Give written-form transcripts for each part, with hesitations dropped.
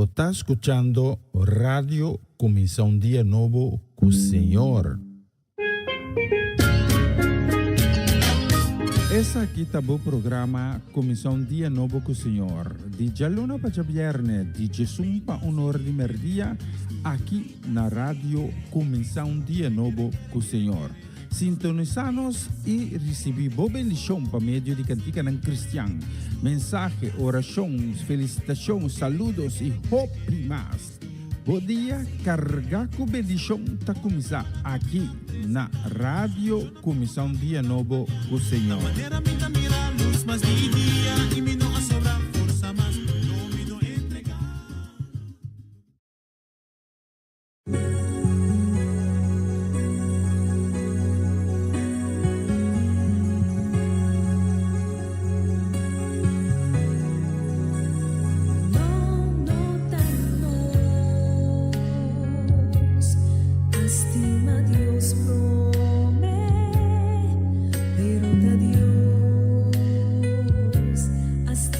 Você está escuchando Radio Começa um Dia Novo com o Senhor. Esse aqui tá o programa Começa um Dia Novo com o Senhor. De luna para viernes, de Jesus para honor de merdia, aqui na Radio Começa um Dia Novo com o Senhor. Sintonizanos e recebi boa bendição para meio de cantiga ng Cristiano. Mensaje, oração, felicitação, saludos e hope mais. Bom dia, carga com bendição tá começar aqui na Rádio Começa um Dia Novo com o Senhor. Hasta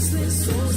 Cristo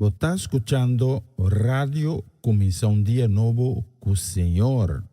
Você está escuchando Radio Começar um Dia Novo com o Senhor.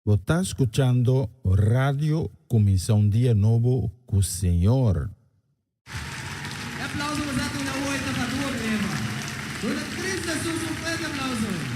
Você está escuchando Radio Começar um Dia Novo com o Senhor. Aplauso para ating nabuhay na katuwag, Eva. Tulad Cristo, susupet, aplauso.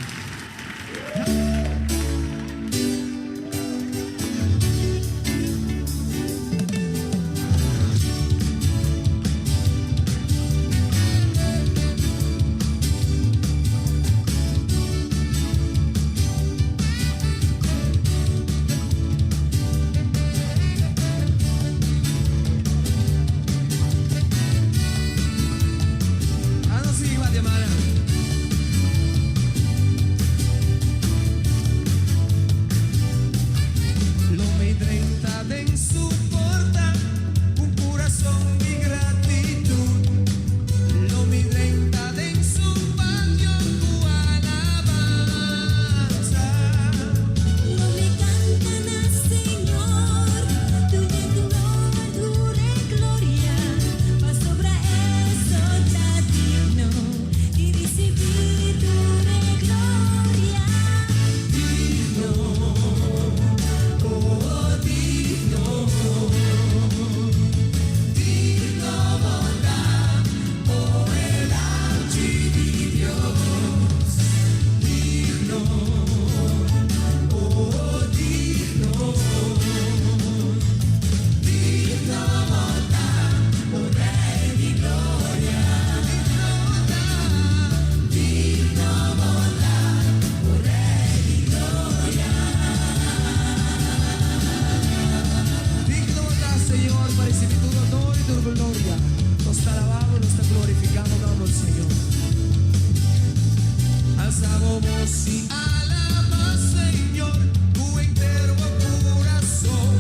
alabamos y alabas, Señor, tu entero corazón.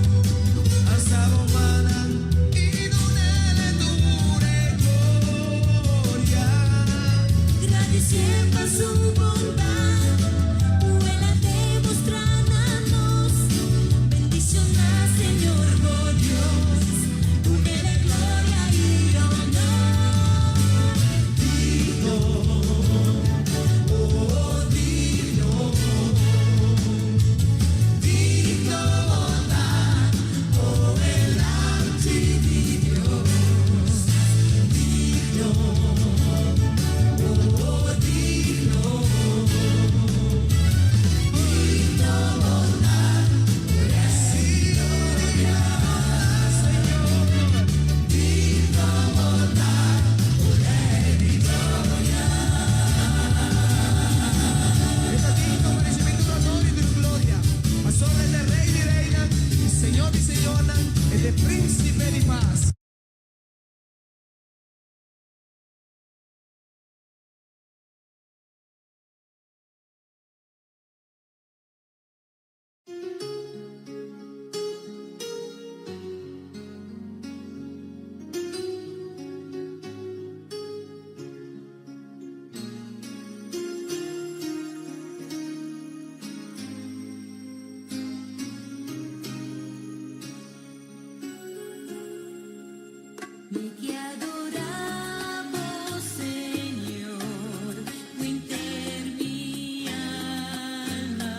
Alzado manan y nelle dure gloria. Agradeciendo su bondad, vuela demostrándonos. Bendición al Señor, oh Dios, tú eres gloria y honor. Digno, oh digno, digno bondad, oh delante di Dios. Digno, oh digno, digno bondad, recibo gloria, Señor. Digno bondad, di gloria. Eres digno per ricevere tu onore e tu gloria. Ma solo el Rey di reina, il Señor di Señora ed è Principe di paz. Te adoramos, Señor, winter mi alma.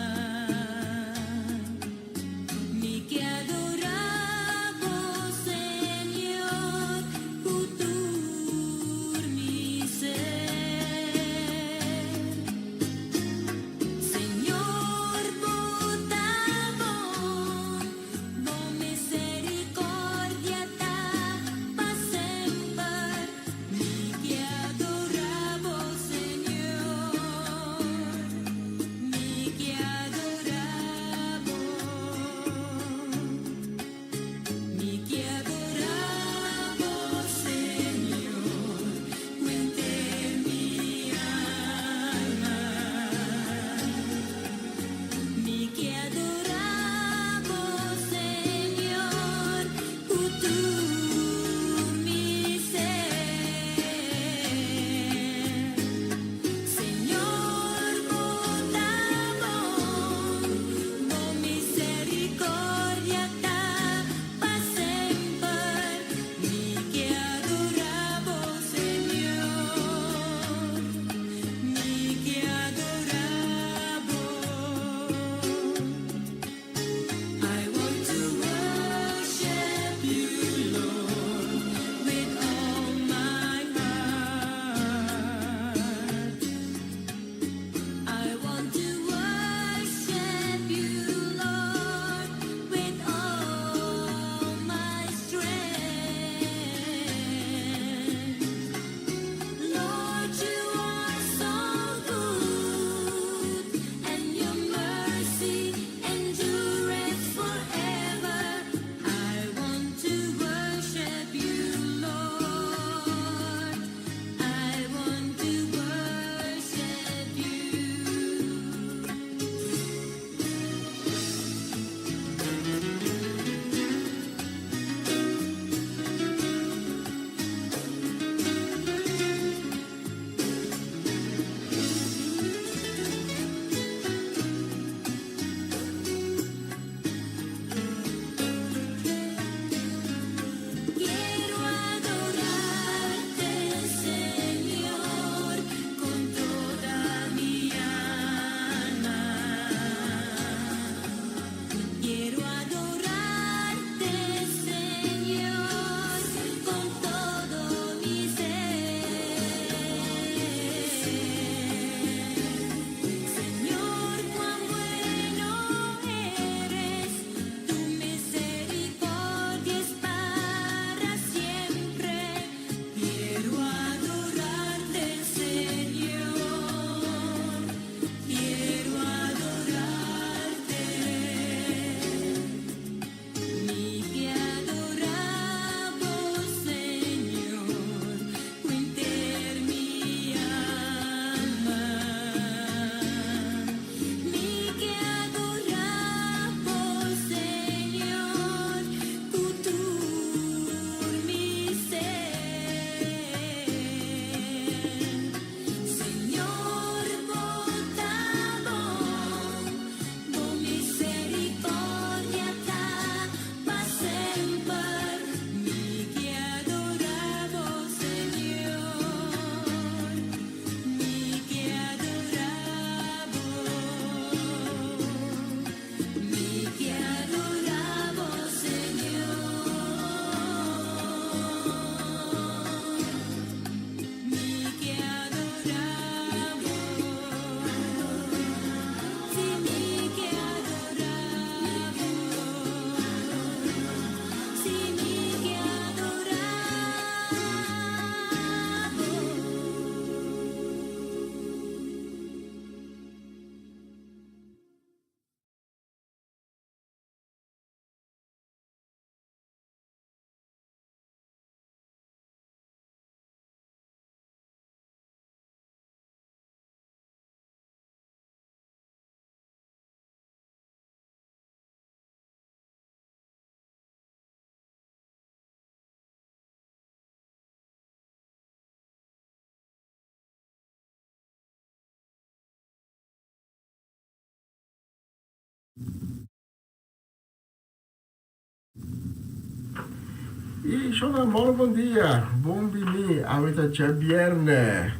E sono molto buon dia, buon bini, avete c'è viernes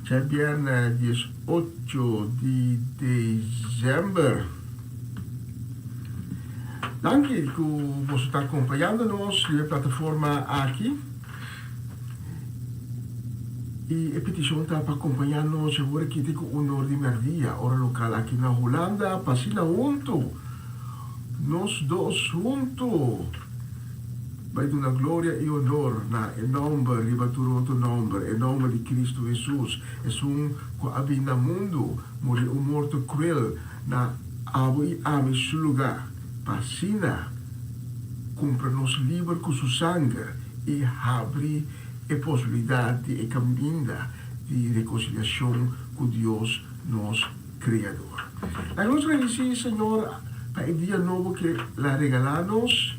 18 di dezember. Danke que você está acompanhando-nos na plataforma aqui. E a petição está para acompanhar-nos agora que tem o honor de merdia, hora local aqui na Holanda, passina junto. Nós dois juntos. Vai dar una gloria e honor na nome, ribattuto nome, em nome de Cristo Jesus. É um que habita no mundo, morre morto cruel, na abo e ame su lugar. Passina, compra-nos livre com seu sangue e abre a possibilidade e caminho de reconciliação com Deus, nosso Criador. A nós agradecemos, Senhor, para o dia novo que la regalamos.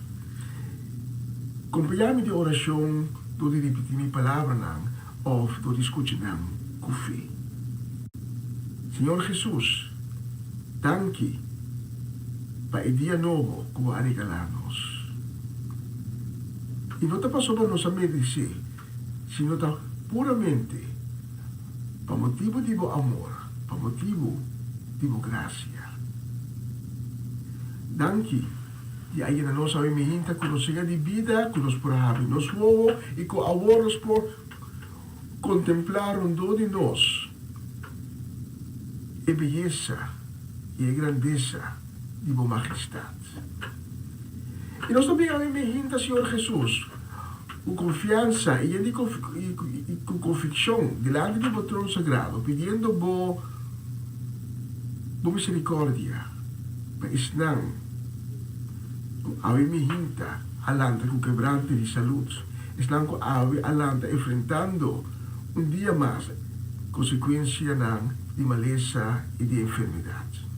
Acompanhar-me de oração, do de repetir minha palavra, ou do de escutar com fé. Senhor Jesus, danke para o dia novo que vai regalar-nos. E não está passando nossa mente, sino está puramente para motivo de amor, para motivo de graça. Danke e aí na nossa mente conhecida de vida, que nos poramos nos voos e que agora nos por contemplar do de nós a beleza e a grandeza de Boa Majestade. E nós também a mente, Senhor Jesus, com confiança e com convicção diante do trono sagrado, pedindo boa misericórdia para ensinar ave mihinta alanta com quebrante de saúde. Estão com ave alanta enfrentando dia mais consequência de maleza e de enfermidade.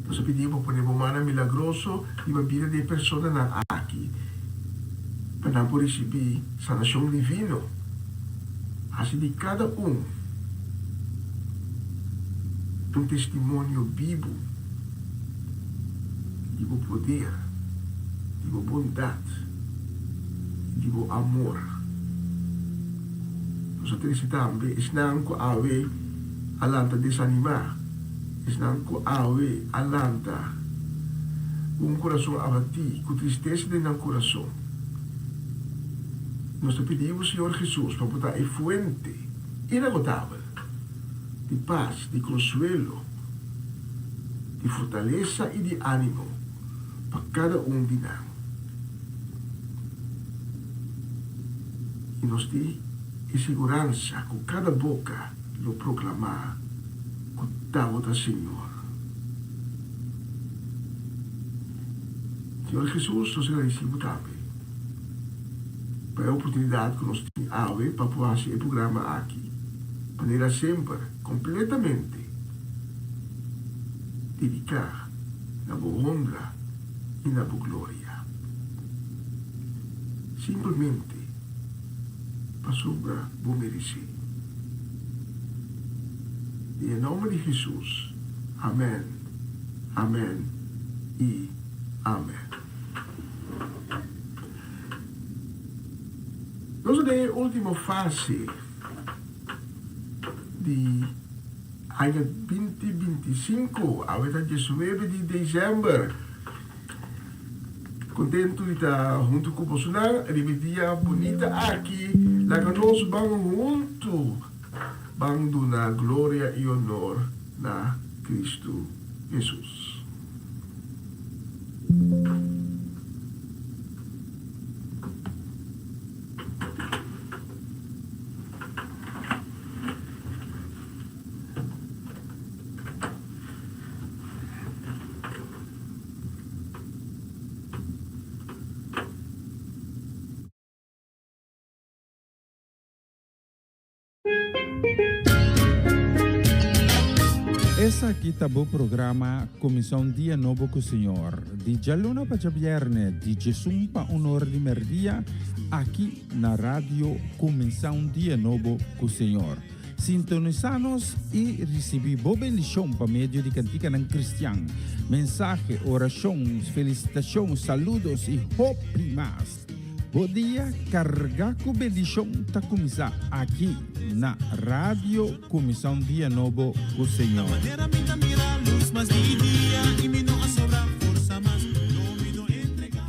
Nós pedimos por uma mano milagroso e uma vida de pessoas aqui para não receber sanação divina, assim de cada um testemunho vivo de poder, de bondade, de amor. Nós necessitamos, não com ave alanta desanimar, não com ave alanta coração abatido, com tristeza dentro do coração. Nós pedimos, Senhor Jesus, para botar a fuente inagotável de paz, de consuelo, de fortaleza e de ânimo para cada de nós. E nos dê a segurança com cada boca lo proclamar com tal Senhor. Senhor Jesus, nós agradecemos também para a oportunidade que nos temos para fazer o programa aqui, de maneira sempre, completamente dedicar na boa honra e na boa glória. Simplesmente para sobra vou merecer. E em nome de Jesus, amém, amém e amém. Nós na última fase de ano 2025, a 19 de dezembro. Contento de estar junto com você, uma dia bonita aqui, lá que nós vamos juntos, vamos dar glória e honor na Cristo Jesus. Essa aqui tá o programa Comissão Dia Novo com o Senhor. De Jaluna para Viernes, de Jesus para honor de merdia, aqui na rádio Comissão Dia Novo com o Senhor. Sintonizanos e recebi boa bendição por meio de cantiga ng Cristian. Mensaje, oração, felicitação, saludos e hope mais. Bom dia, carga com bendição tá começar aqui na Rádio Comissão Dia Novo com o Senhor. Maneira minha mira a luz, mas de dia e me não a sobrar força, mas não me não entregar.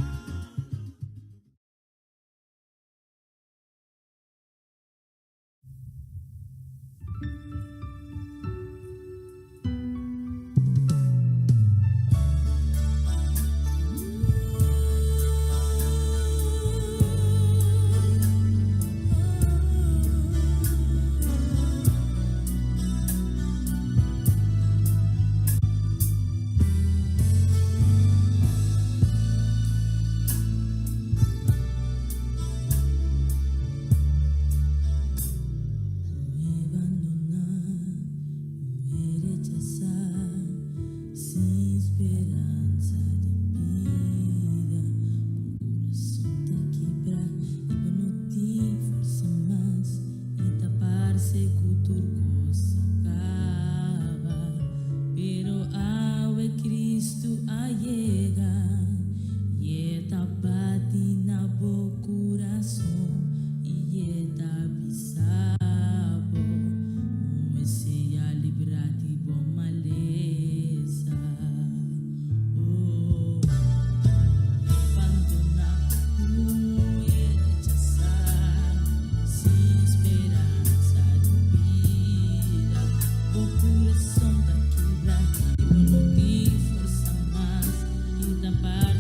My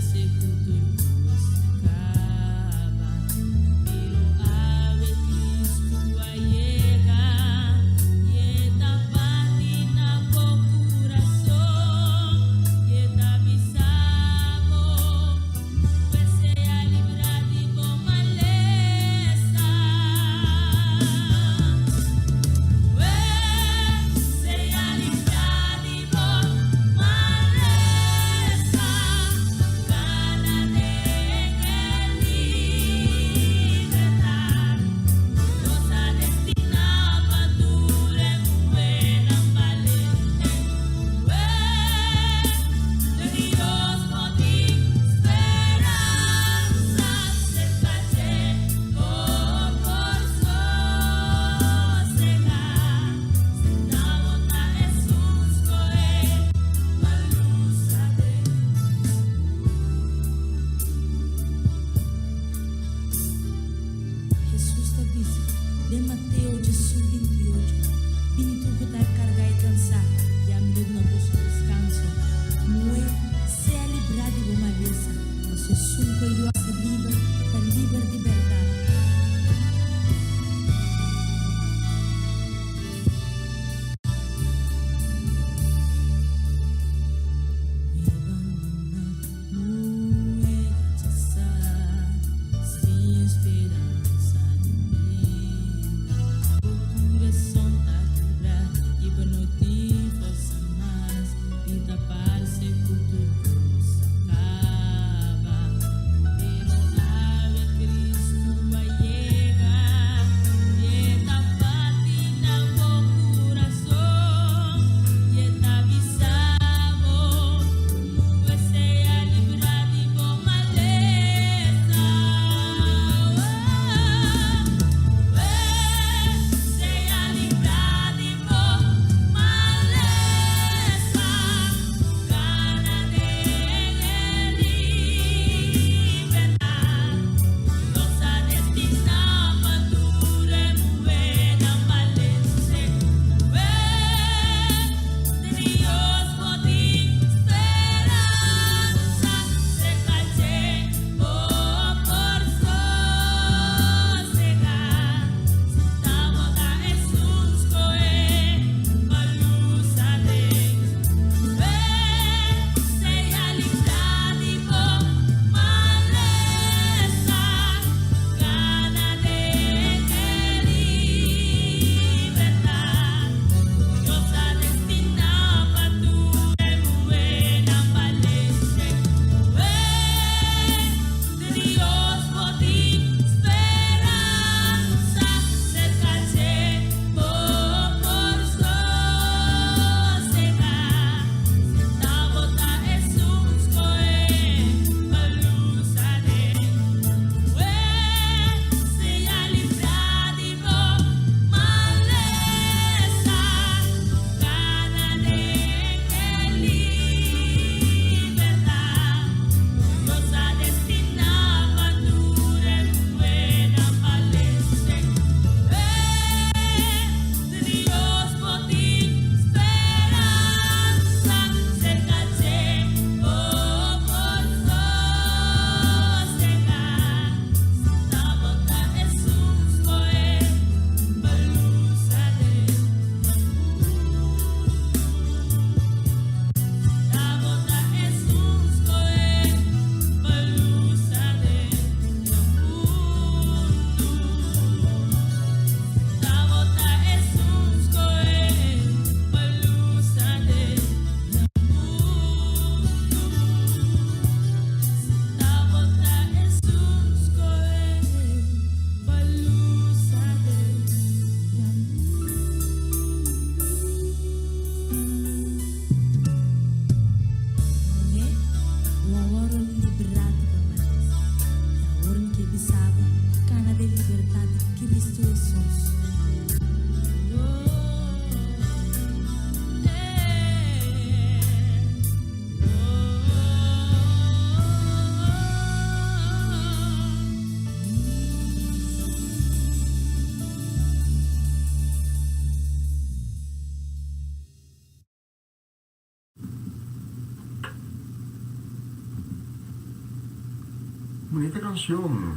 bonita canción.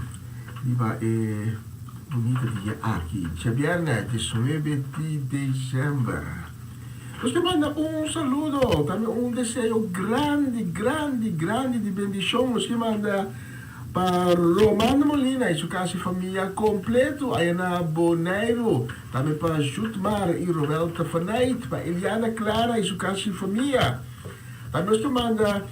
Diba, bonita día aquí. Viernes 19 de diciembre. Pues te manda un saludo, también un deseo grande, grande, grande de bendición. Nos que manda para Romano Molina e sua casa e família completo, aí na Bonaire, também para Jutmar e Roberta Fanait, para Eliana Clara e sua casa e família. Também nós manda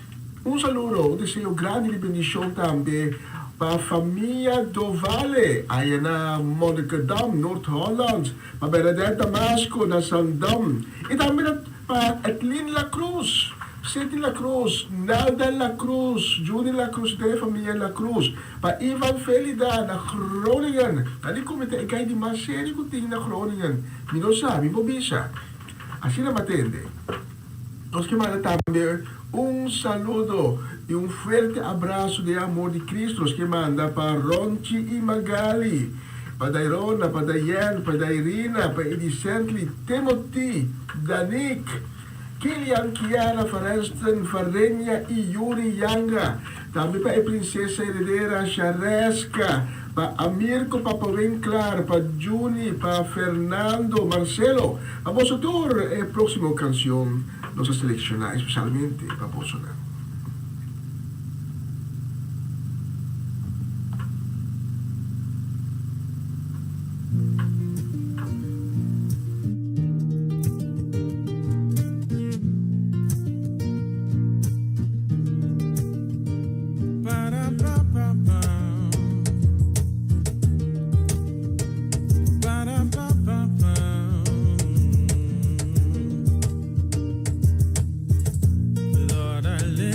um saludo, um desejo grande de bendição também para a família do Vale, aí na Monnikendam, Noord-Holland, para Bernadette Damasco, na Sandam, e também para Etlin La Cruz. Seti La Cruz, Nalda La Cruz, Judy La Cruz, de familia La Cruz, pa Ivan Felida na Groningen. Tadi ko mita ikay di maseri ko ting na Groningen. Mino sabi mo bisa. Así la matende. Nos que manda también un saludo y un fuerte abrazo de amor de Cristo. Nos que manda para Ronchi y Magali, para Dairona, para Dayan, para Irina, para Edicently, Timothy, Danik, Kilian, Kiara, Forresten, Farenia e Yuri Yanga. Também para a princesa herdeira Charesca, para Amirko, para Pavinclar, para Juni, para Fernando, Marcelo. Vamos a tour a próxima canção, nós a selecionar especialmente para Bolsonaro. Lord, I live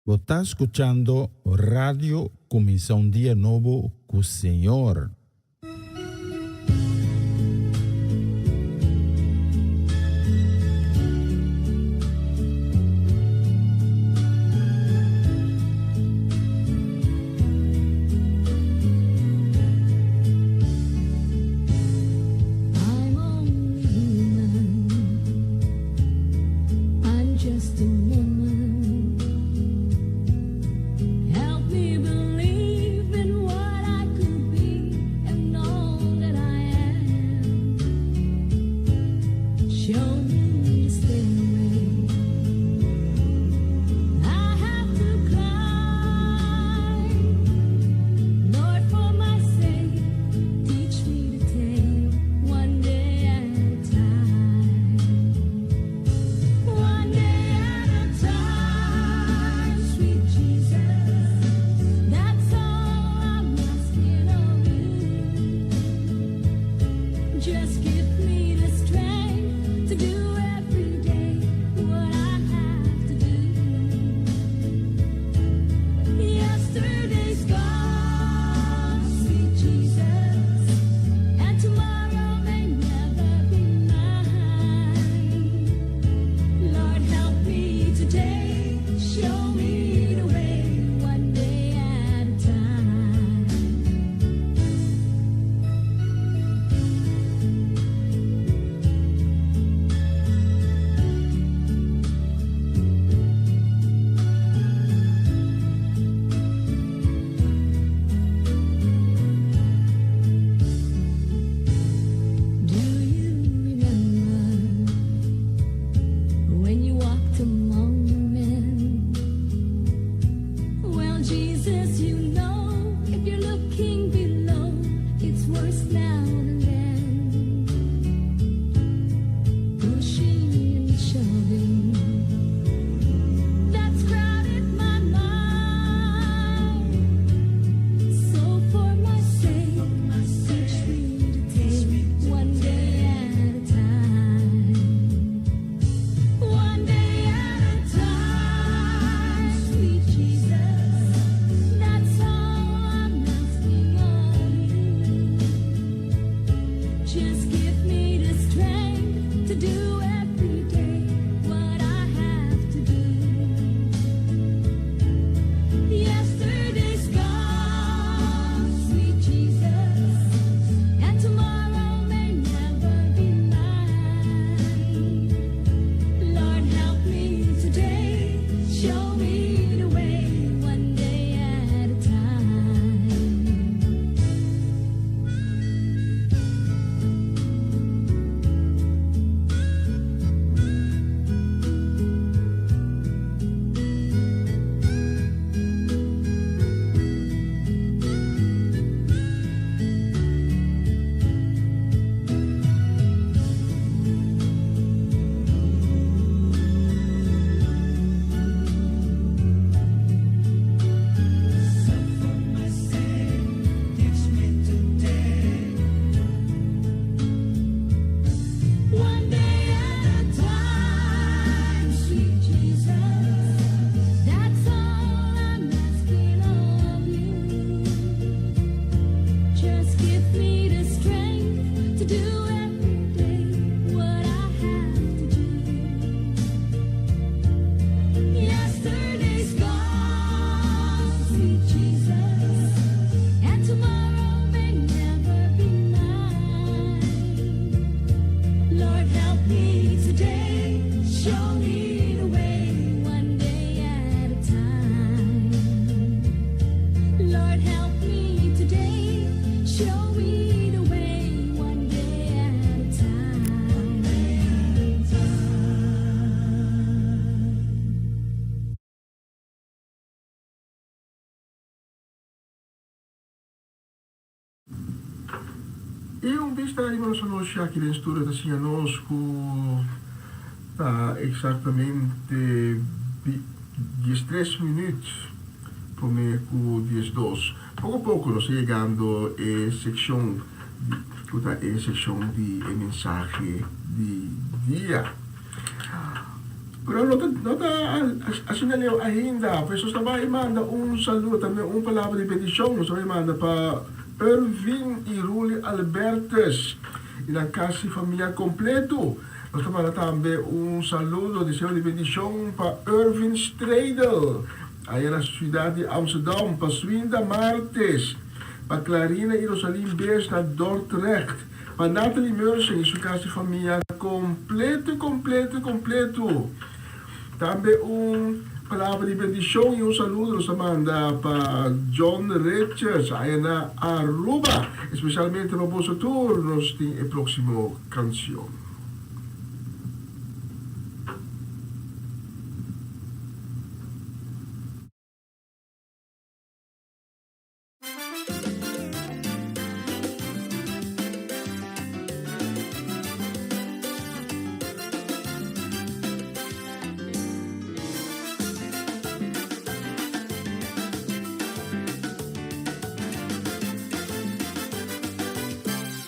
Você está escutando Radio Começar um Dia Novo com o Senhor. I'm only human. I'm just a woman. Help me believe in what I could be and all that I am. Show me the stairway I have to climb. Lord, for my sake, teach me to take one day at a time. One day at a time, sweet Jesus. That's all I'm asking of you. Just give me the strength to do every day what I have to do. Yesterday's gone, sweet Jesus, and tomorrow may never be mine. Lord, help me today, show me the way, one day at a time. Do you remember when you walked among men? Well, Jesus, you know, if you're looking below, it's worse now than then. Pushing and shoving, that's crowded my mind. So for my sake, teach me to take one day at a time. One day at a time, sweet Jesus. That's all I'm asking of you. Just give me the strength to do every day what I have to do. Yesterday's gone, sweet Jesus, and tomorrow may never be mine. Lord, help me today, show me the way, one day at a time. One day at a time, sweet Jesus. That's all I'm asking of you. Just give me the strength to do every day what I have to do. Yesterday's gone, sweet Jesus, and tomorrow may never be mine. Lord, help me today, show me the way, one day at a time. Lord, help me today, show me the way, one day at a time. E vista aí nós somos aqui na estudo assim a nós tá exatamente 13 minutos para mim com 12. Pouco a pouco nós chegando a seção de mensagem de dia. Pero nota asinaleo ainda, pessoas também manda saludo, também palavra de petição, nós também manda para Irving e Ruli Albertes, e na casa família completo. Nós também saludo de seu de petição para Irving Streidel, aí na cidade de Amsterdam, para Swinda Martes, para Clarina e Rosalie Beers na Dordrecht, para Nathalie Meursen e sua casa família completo. Também palavra de bendição e saludo nos manda para John Richards, aí na Aruba, especialmente para o tour, nós temos a próxima canção.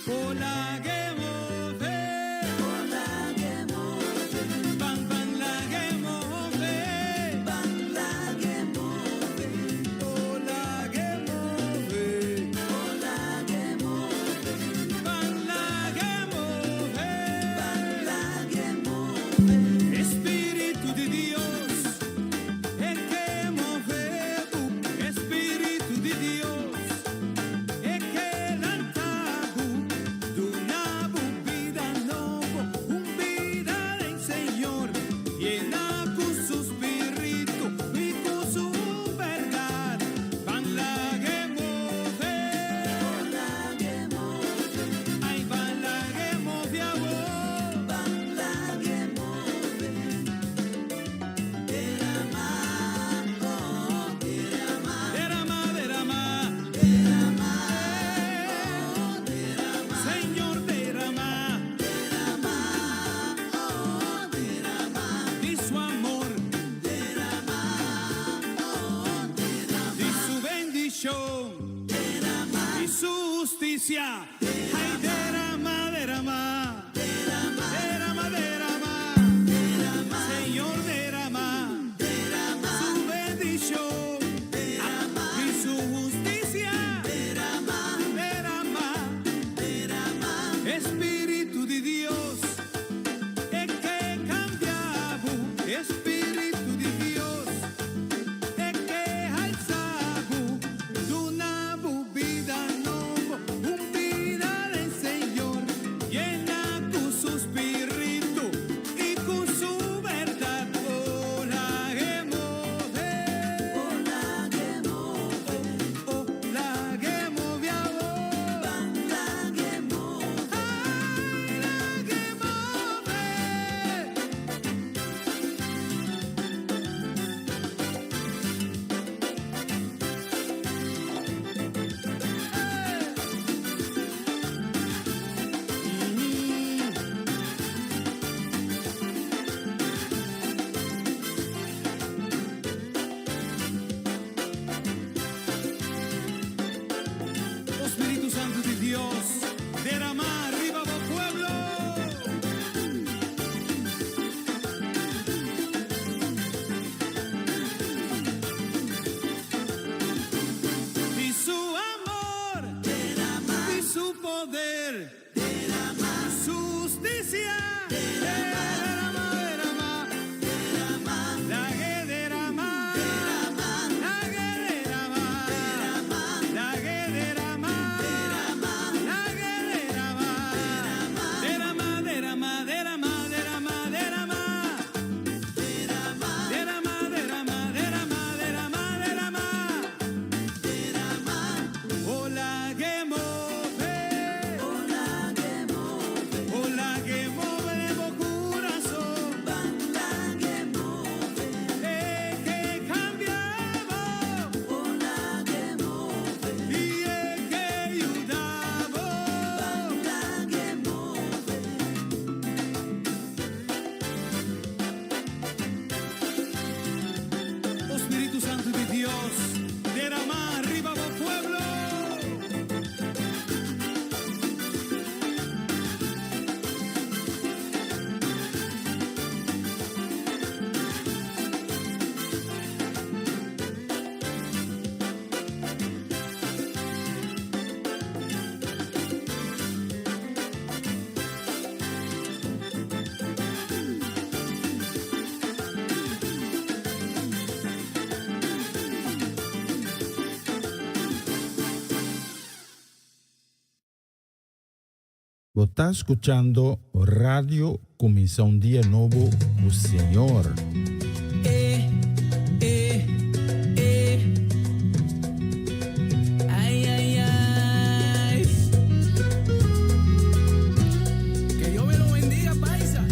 Hola, que vos ves. Vos está escuchando Radio Comienza un Día Nuevo, o Señor. Ay, ay, ay. Que Dios me lo bendiga, paisa.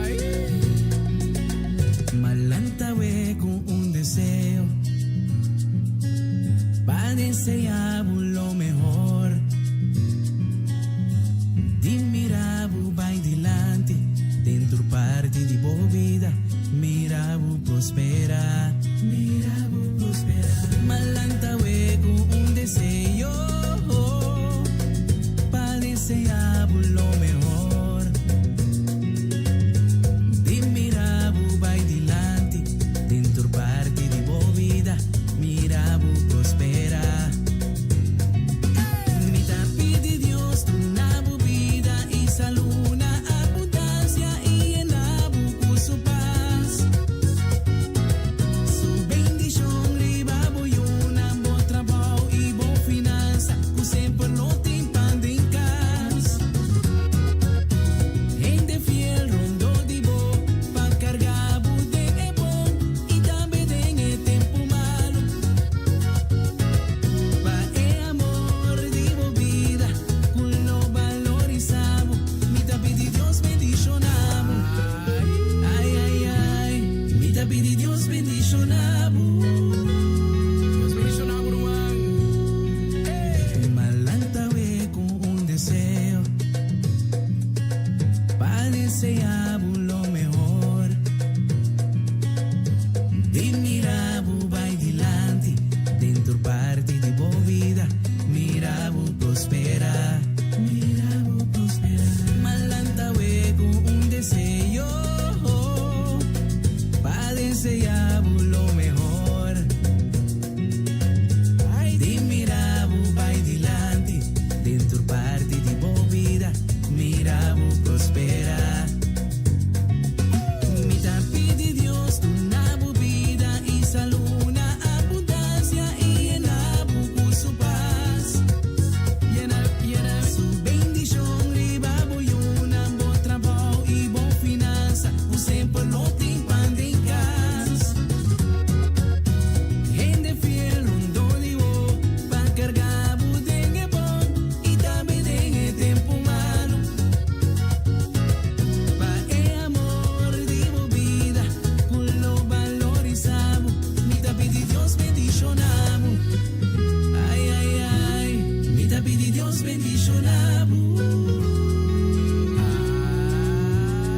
Ay. Malanta con un deseo para desear lo mejor. Dimirabu vai dilante, dentro parte di boa vida. Mirabu prospera, mirabu prospera. Malanta con un deseo para desear lo mejor. Dimirabu vai dilante, dentro parte di boa vida. Mirabu prospera. Mi pide Dios tu nabu vida y salud, una abundancia y en nabu su paz. Su bendición riba y una buen trabajo y buena finanza, que siempre lo timpan de casa. Gente fiel rondo de bo, pa cargar de bom y también en el tiempo malo. Pa amor de vida, con lo valorizamos. Mi pide Dios bendicionamos. Ay, ay, ay. Mi pide Dios bendicionamos. Dios bendicionamos, hermano. Malanta con un deseo para desear lo mejor. De mirabu vai dilante, dentro parte de boa vida. Mirabu prospera, mirabu prospera. Malanta con un deseo para desear lo mejor. De mirabu vai dilante, dentro parte de boa vida. Mirabu prospera. Mi pide Dios tu nabu vida y salud, una abundancia y en nabu su paz. Llena su bendición, riba y una buen trabajo y buena finanza, que siempre lo timpan de casa. Gente fiel rondo de bo, pa cargar de bom y también en el tiempo malo. Pa amor de vida, con lo valorizamos. Mi pide Dios bendicionamos. Ay, ay, ay. Mi pide Dios bendicionamos.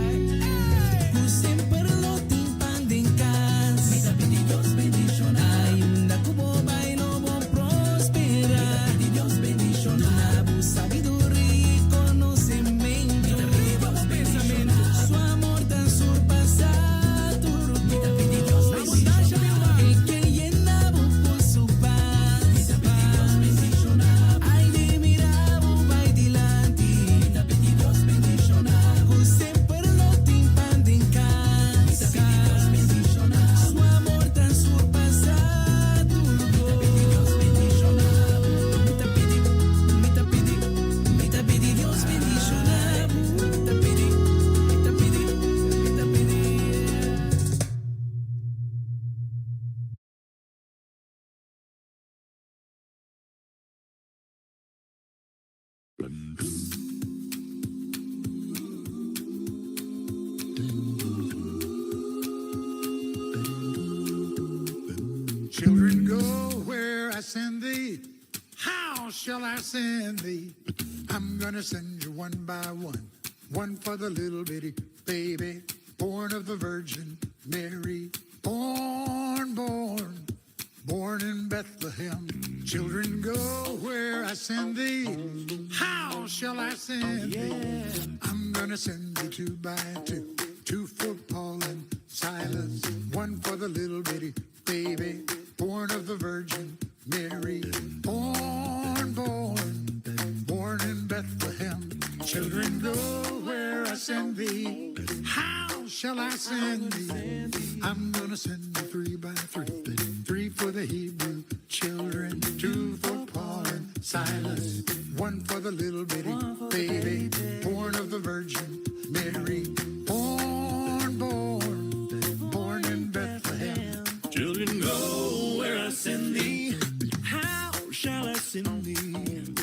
Ay, que siempre lo timpan de casa. Mi pide Dios bendicionamos. Ay, una cubo bailo bon prospera. Mi pide Dios bendicionamos. Sabiduría y conocimiento. Pensamiento. Su amor tan surpasado. Mi pide Dios bendicionamos. El que llena por su paz. Mi pide Dios bendicionamos. Ay, de mirabu vai dilante. Mi pide Dios bendicionamos. Que siempre lo timpan de casa. Mi pide Dios bendicionamos. Su amor tan surpasado. Mi pide Dios bendicionamos. Mi pide Dios bendicionamos. Mi pide. Children, go where I send thee. How shall I send thee? I'm gonna send you one by one. One for the little bitty baby, born of the Virgin Mary. Born in Bethlehem. Children, go where I send thee. How shall I send thee? I'm gonna send you two by two. Two for Paul and Silas. One for the little bitty baby, born of the Virgin Mary. Born in Bethlehem. Children, go where I send thee. How shall I send thee? I'm gonna send you three by three. Three for the Hebrew children, two for Paul and Silas. one for the little bitty baby, born of the Virgin Mary, born in Bethlehem. Children, go where I send thee. How shall I send thee?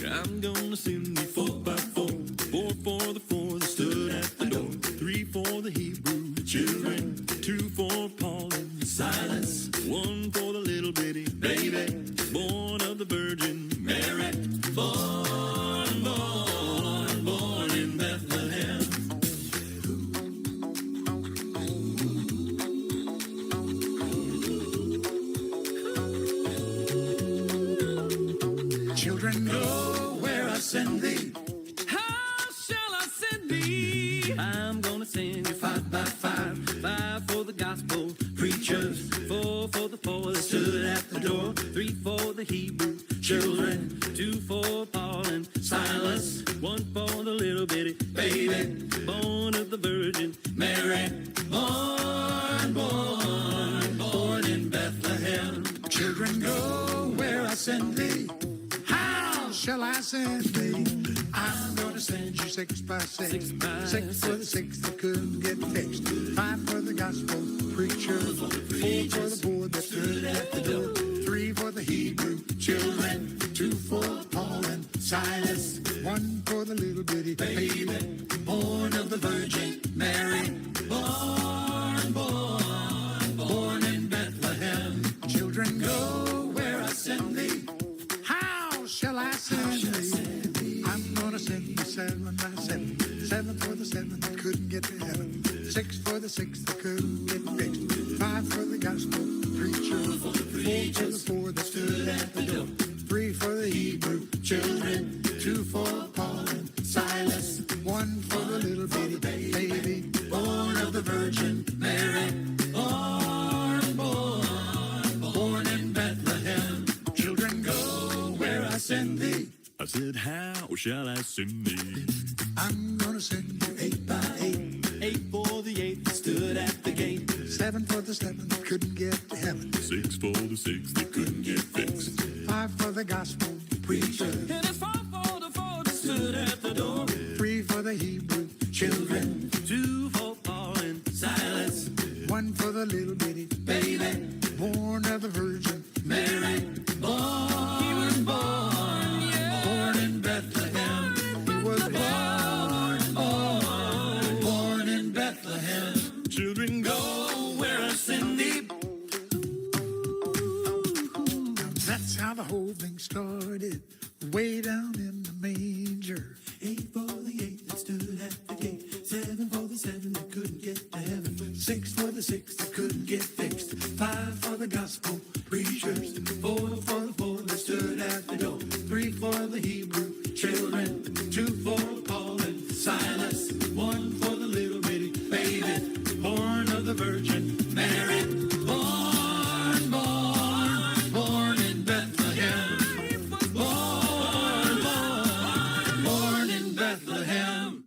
I'm gonna send thee 4 by 4. 4 for the 4 that stood at the door. 3 for the Hebrew children. 2 for Paul and Silas. 1 for the little bitty baby, born of the Virgin Mary. Born in Bethlehem. Children, go where I send thee. How shall I send thee? I'm gonna send you 5 by 5. 5 for the gospel preachers. 4 for the poor that stood at the door. 3 for the Hebrew children. 2 for Paul and Silas. 1 for the little bitty baby, born of the Virgin Mary. Born in Bethlehem. Children, go where I send thee. How shall I send thee? I'm gonna send you 6 by 6. 6 by 6 for the 6 that couldn't get fixed. 5 for the gospel preacher. 4 for the poor that stood at the door. 3 for the Hebrew children. 2 for Paul and Silas. 1 for the little bitty baby, born of the Virgin Mary. Born in Bethlehem. Children, go where I send thee. How shall I send thee? I'm gonna send you 7 by 7. 7 for the 7 that couldn't get to heaven. 6 for the 6 that couldn't get fixed. 5 for the gospel preacher. 4 for the 4 that stood at the door. 3 for the Hebrew children. 2 for Paul and Silas. 1 for the little bitty baby, born of the Virgin Mary. Born in Bethlehem. Children, go where I send thee. I said, how shall I send thee? I'm gonna send you 8 by 8. 8 for the 8 that stood at the gate. 7 for the 7 that couldn't get to heaven. 6 for the 6 that couldn't get fixed. 5 for the gospel preacher. And it's 4 for the 4 that stood at the door. 3 for the Hebrew children. 2 for Paul and Silas. 1 for the little bitty baby, born of the Virgin Mary. He was born, yeah. Born in Bethlehem. He was born in Bethlehem. Children, go where I send thee. That's how the whole thing started, way down in the manger. 8 for the 8 that stood at the gate. 7 for the 7 that couldn't get to heaven. 6 for the 6 that couldn't get fixed. 5 for the gospel preachers. 4 for the 4 that stood at the door. 3 for the Hebrew children. 2 for Paul and Silas. 1 for the little bitty baby, born of the Virgin Mary. Born in Bethlehem. Born in Bethlehem.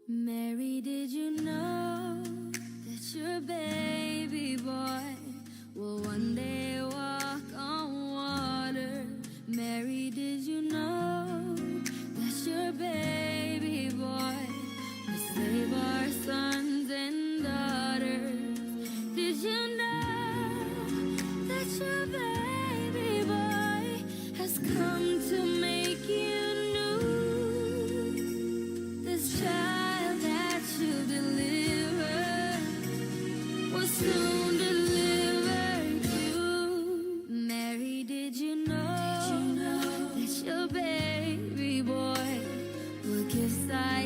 Mary, did you know that your baby boy will one day walk on water? Mary, did you know that your baby boy will save our sons and daughters? Did you know that your baby boy has come to make you new? This child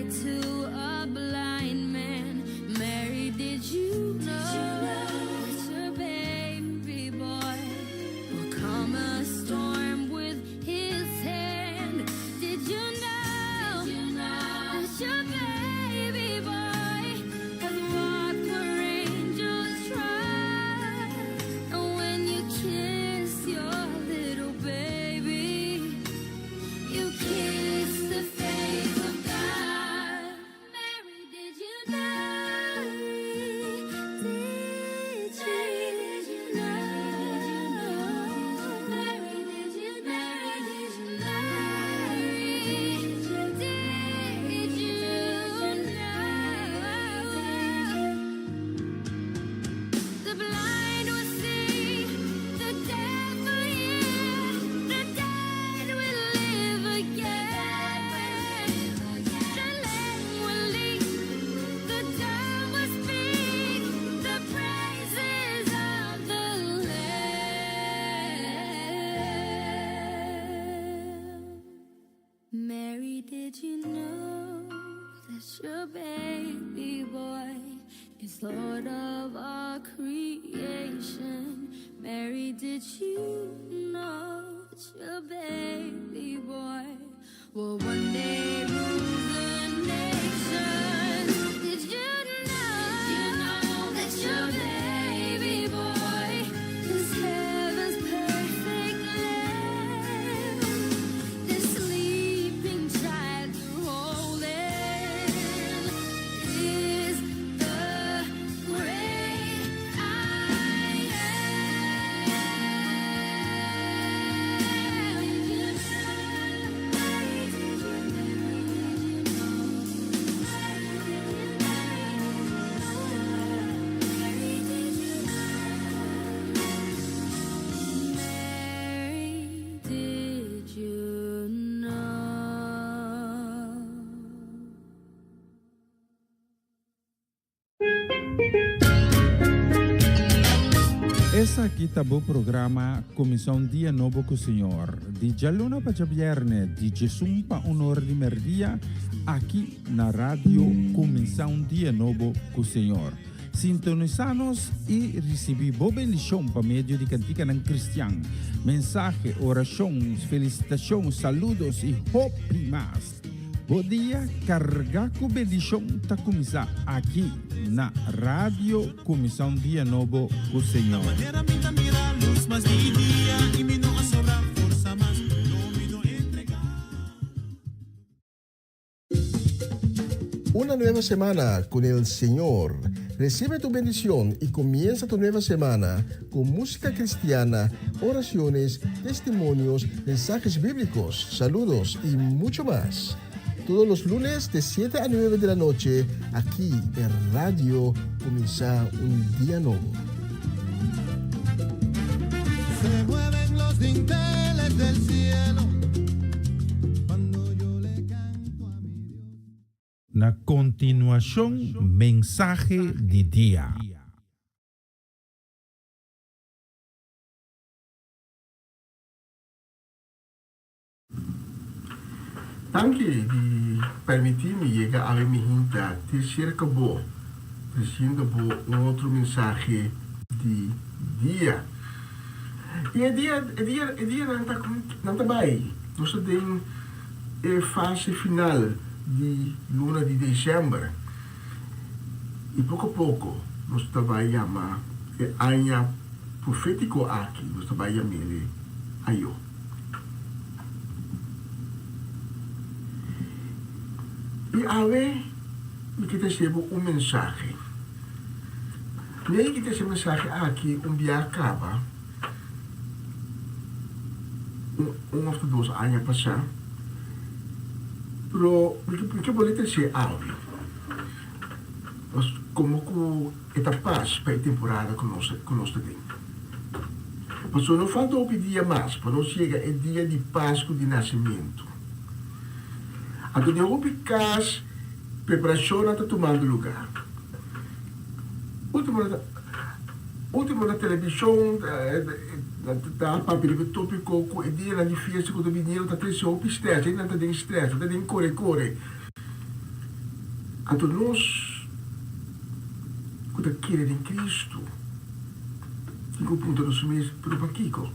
eye to a blind man. Mary, did you know that your baby boy will calm a storm with his hand? Did you know that your baby boy has walked where angels trod? And when you kiss your little baby, you kiss the face of God. Mary, did you know? Did you know? Mary, did you know? Did you know? The blind will see, the deaf will hear, the dead will live again. The lame will leap, the dumb will speak, the praises of the Lamb. Mary, did you know that your baby boy is Lord of all creation? Mary, did you know that your baby boy will one day rule the nations? Did you know that your baby boy is heaven's perfect lamb? The sleeping child you're holding is the great I Mary, did you know? Essa aqui tá o programa Comissão Dia Novo com o Senhor. De Jaluna para Viernes, de Jesus para Honor de Merdia, aqui na rádio Comissão Dia Novo com o Senhor. Sintonizanos e recebi boa bendição para meio de cantica ng Cristian. Mensagem, orações, felicitações, saludos e hope mais. Bom dia, carga com bendição tá começar aqui na rádio Comissão Dia Novo com o Senhor. Manera pinta mira luz más mi día y mi no sobra fuerza más no me no entregar. Una nueva semana con el Señor. Recibe tu bendición y comienza tu nueva semana con música cristiana, oraciones, testimonios, mensajes bíblicos, saludos y mucho más. Todos los lunes de 7 a 9 de la noche, aquí en Radio Comienza un Día Nuevo. Se mueven los dinteles del cielo cuando yo le canto a mi Dios. Na continuación, mensaje de día. Danke di permitirmi llegar a mi hinta te cerca bo, diciendo bo un otro mensaje de día. E el día não tá bem. Nós temos a fase final de luna de dezembro. E pouco a pouco nós trabalhamos a ano profético aqui, nós trabalhamos ele aí. E aí, kita recebo mensagem. Nem kita recebo mensagem aqui, dia acaba. Of de 2 anos passar. Pero, porque boleta ser áudio. Mas como que etapas para a temporada que nós temos. Mas não falta um dia mais, para nós chegar o dia de Páscoa de nascimento. Então, de uma casa, preparação está tomando lugar. Último na televisão, tá papel tópico com o dia na difícil quando o menino tá tendo stress, ele não tá tendo stress, tá tendo corre. Ato nós, quando querer em Cristo, que punto do sumis para o Kiko.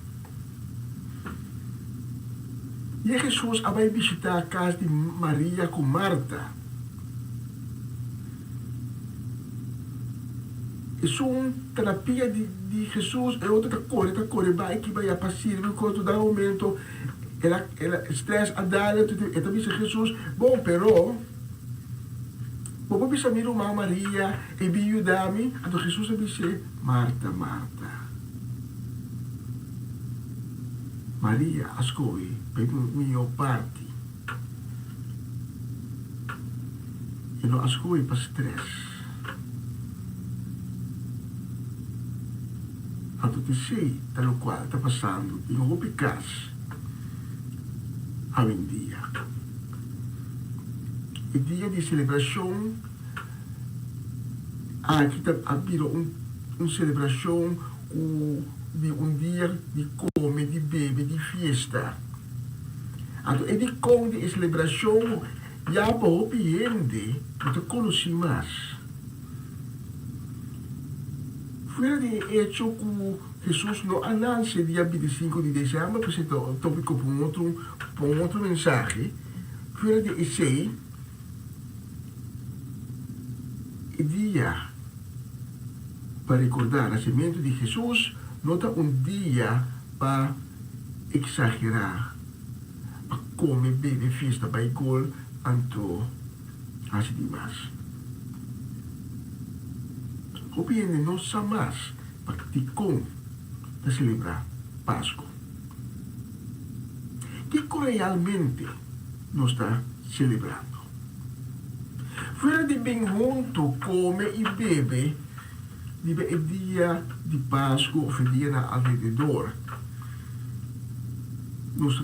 E Jesus vai visitar a casa de Maria com Marta. Isso é uma terapia de Jesus, é outra coisa, vai que vai a passar, enquanto dá um momento, ela estresse a dar, e também Jesus, bom, però, vou bisa miro Maria, e vi ajudar-me, então Jesus disse, Marta, Marta. Maria, ascolti, per mio parte. E non ascolti per stress. A tutti sei, dal quale sta passando in un caso a un dia. Il dia di celebrazione, anche abbiamo una celebrazione di un dia di come, di bebe, di fiesta. Allora, e di come di celebrazione, ya po piende, te conosci más. Fuera de hecho que Jesús no anunció el día 25 de diciembre, pues es tópico por otro mensaje. Fuera de ese, el día para recordar el nacimiento de Jesús, nota un día para exagerar, para comer, beber, fiesta, para igual, anto, así demás. Obviamente no más practicó de celebrar Pascua. ¿Qué realmente nos está celebrando? Fuera de bien junto, come y bebe, vive el día de Pascua o el día alrededor, nos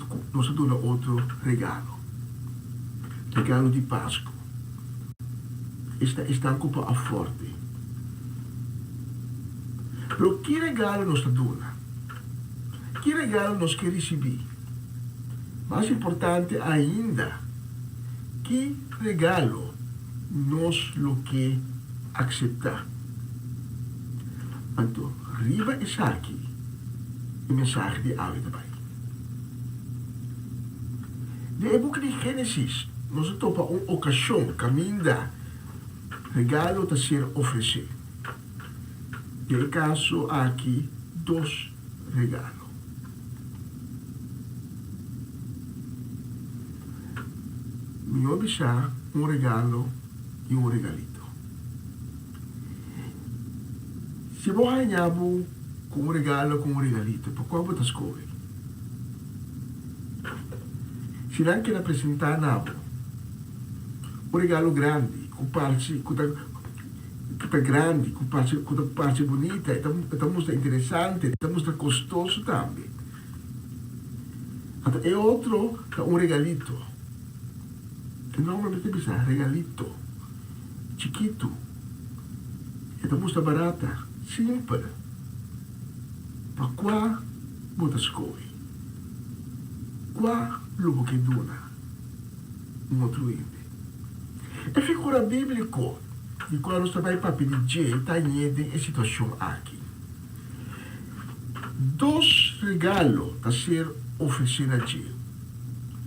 da otro regalo. Regalo de Pascua. Está un poco forte. Pero que regalo nos dona? Que regalo nos quer receber? Mais importante ainda, que regalo nos lo que aceitar? Então, riba está aqui o mensagem de áudio também. No book de Gênesis, nós topa uma ocasião, caminda, regalo a ser oferecido. No caso, aqui, dois regalos. Me observar um regalo e um regalito. Se você ganhar com um regalo com um regalito, por qual você escolhe? Se não quer apresentar nada, um regalo grande, com parte grande, com parte bonita, estamos interessante, estamos custoso também. E outro, um regalito. Que normalmente bisa regalito, chiquito, estamos barata, simple. Para qua botas coi? Qua lupo que duna, um outro inde. E figura bíblico, de qual nós também para pedir, está em situação aqui. Dois regalos a ser oferecidos aqui.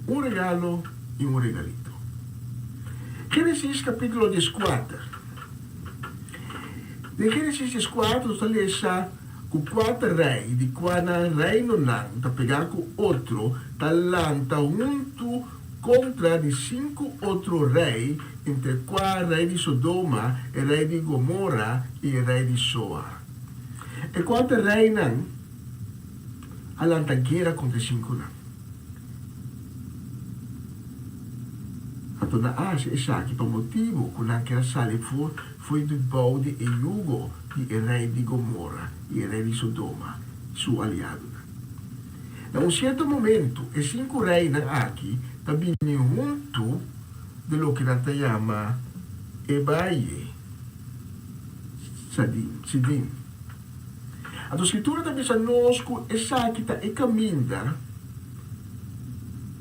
Um regalo e um regalito. Gênesis capítulo 14. De Gênesis 14, nós lemos com 4 reis, de quando o rei não está pegando com outro, está lanta junto contra de 5 outros reis, entre qual rei de Sodoma, o rei de Gomorra e o rei de Zoar. E quando o rei não, a lanta guerra contra 5 não. Então, na Ásia, essa aqui, por motivo, quando aquela sala foi do balde e jugo de rei de Gomorra e rei de Sodoma, seu aliado. Em um certo momento, os 5 reis aqui também junto de lo que se chama Ebaye, Sidim. A escritura também diz nós que essa aqui está caminha,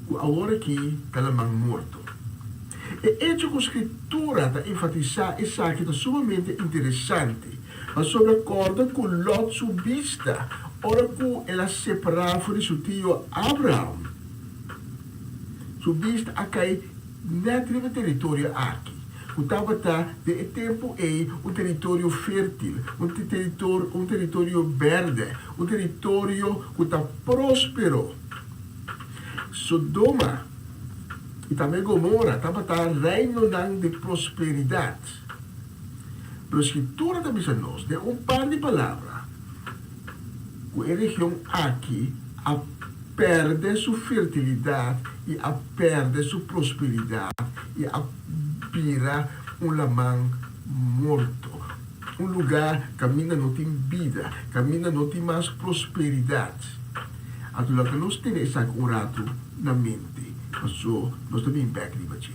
agora que ela é morto. E hecho com escritura da enfatizar esse aqui sumamente interessante, mas sobre acordo com Lot subista, ora que ela separava de seu tio Abraham. Subista a cair no território aqui. O estava de tempo é um território fértil, um território verde, um território que está próspero. Sodoma e também Gomorra estava reino de prosperidade. A escritura da missa nos de um par de palavras que a região aqui a perde sua fertilidade e a perde sua prosperidade e a vira lamang morto. Um lugar que caminha não tem vida, caminha não tem mais prosperidade. Atulak que nós temos esse rato na mente, mas nós também back de baixo.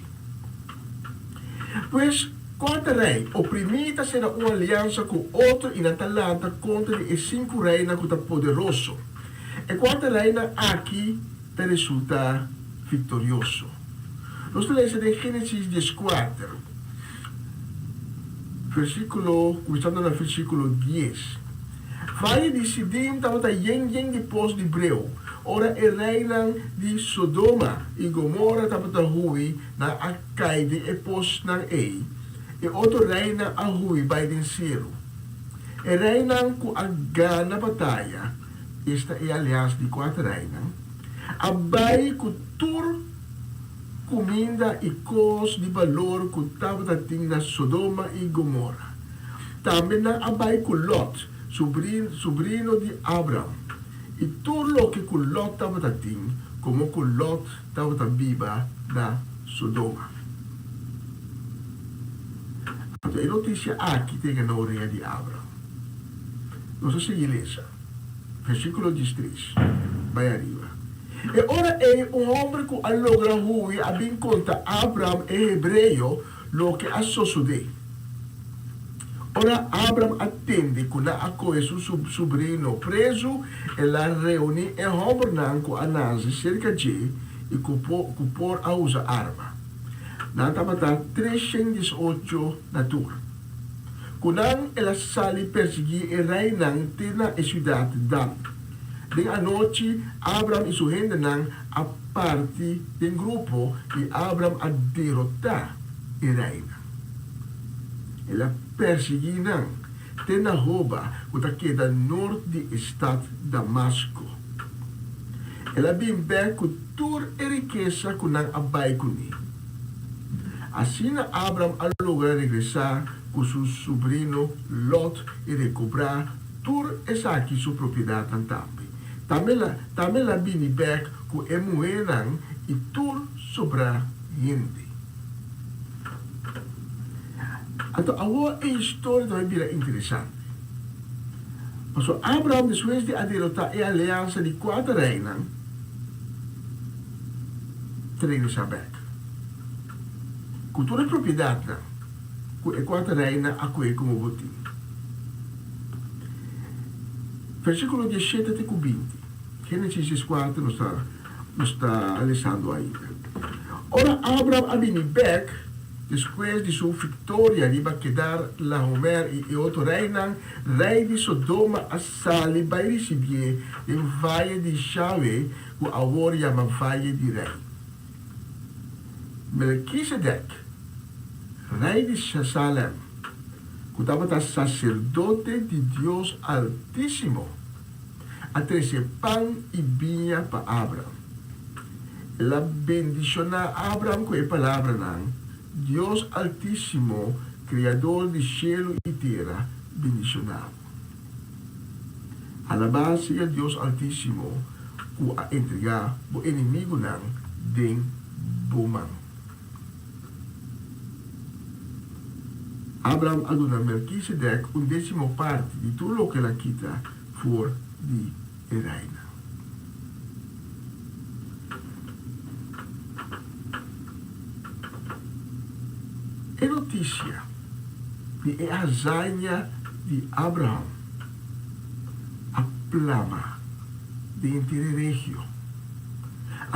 Pois, quarta rei, oprimida será uma aliança com outro e na talanta contra os 5 reinos que está poderoso. E quarta reina aqui te resulta vitorioso. Nós lemos em Gênesis 14, começando no versículo 10. Vai decidir estava yen depois de Breu. Ora a reina de Sodoma e Gomorra estava hui na Acaide e pos na ei. E outro reina a hui by den zero. E reina com a gana batalha. Esta é a aliança de 4 reinas. Abai com tur comida e cos de valor que estava na Sodoma e Gomorra. Também na abai com Lot, sobrinho de Abraham. E tudo o que com Lot estava como com Lot estava viva na Sodoma. A notícia aqui tem a orelha de Abraham. Nós seguimos. Versículo 13. Vai arriba. E ora é homem que logra hui a bem conta Abraham é hebreu lo que a sucedeu. Ora Abraham atende que na acolhe seu sobrinho preso e la reúne e homem nanco a nase cerca de e por a usa arma. Nanta mata 318 natura. Kunang ela sali persegui e reinang tina e cidade Dan. Den a noite, Abraham e sua gente a parte do grupo e Abraham a derrotar e reina. Ela persegui nang tina rouba o que da norte de estado Damasco. Ela bem com tur e riqueza kunang abay kuni. Assim Abraham a logra regressar com seu sobrinho Lot e recobrar tur essa aqui sua propriedade também. Também la bini back com emuenan e tur sobra gente. Então, agora a história também vira interessante. Mas Abraham, depois de derrotar a aliança de 4 reinos, regressa back. Com toda a propriedade, com a 4 reinos, a coisa como botim. Versículo 17 até 20. Gênesis 4 não está alessando ainda. Ora, Abraham Abimelech, depois de sua vitória, iba quedar la Homer e outro reino, rei de Sodoma, a sali vai receber em Vale de Chave, o agora chama Vale de Rei. Melquisedec, rei de Salem, que estava sacerdote de Deus Altíssimo, a trazer pão e vinha para Abraham. Ela bendiciona Abraham com a palavra não. Deus Altíssimo, Criador de céu e terra, bendicionado. Alabado seja Deus Altíssimo, que a entregar o inimigo não den bomang. Abraham aduna Melquisedec 1/10 parte de tudo o que ela quita for de reina. É notícia de a hazaña de Abraham, a plama de inteira região.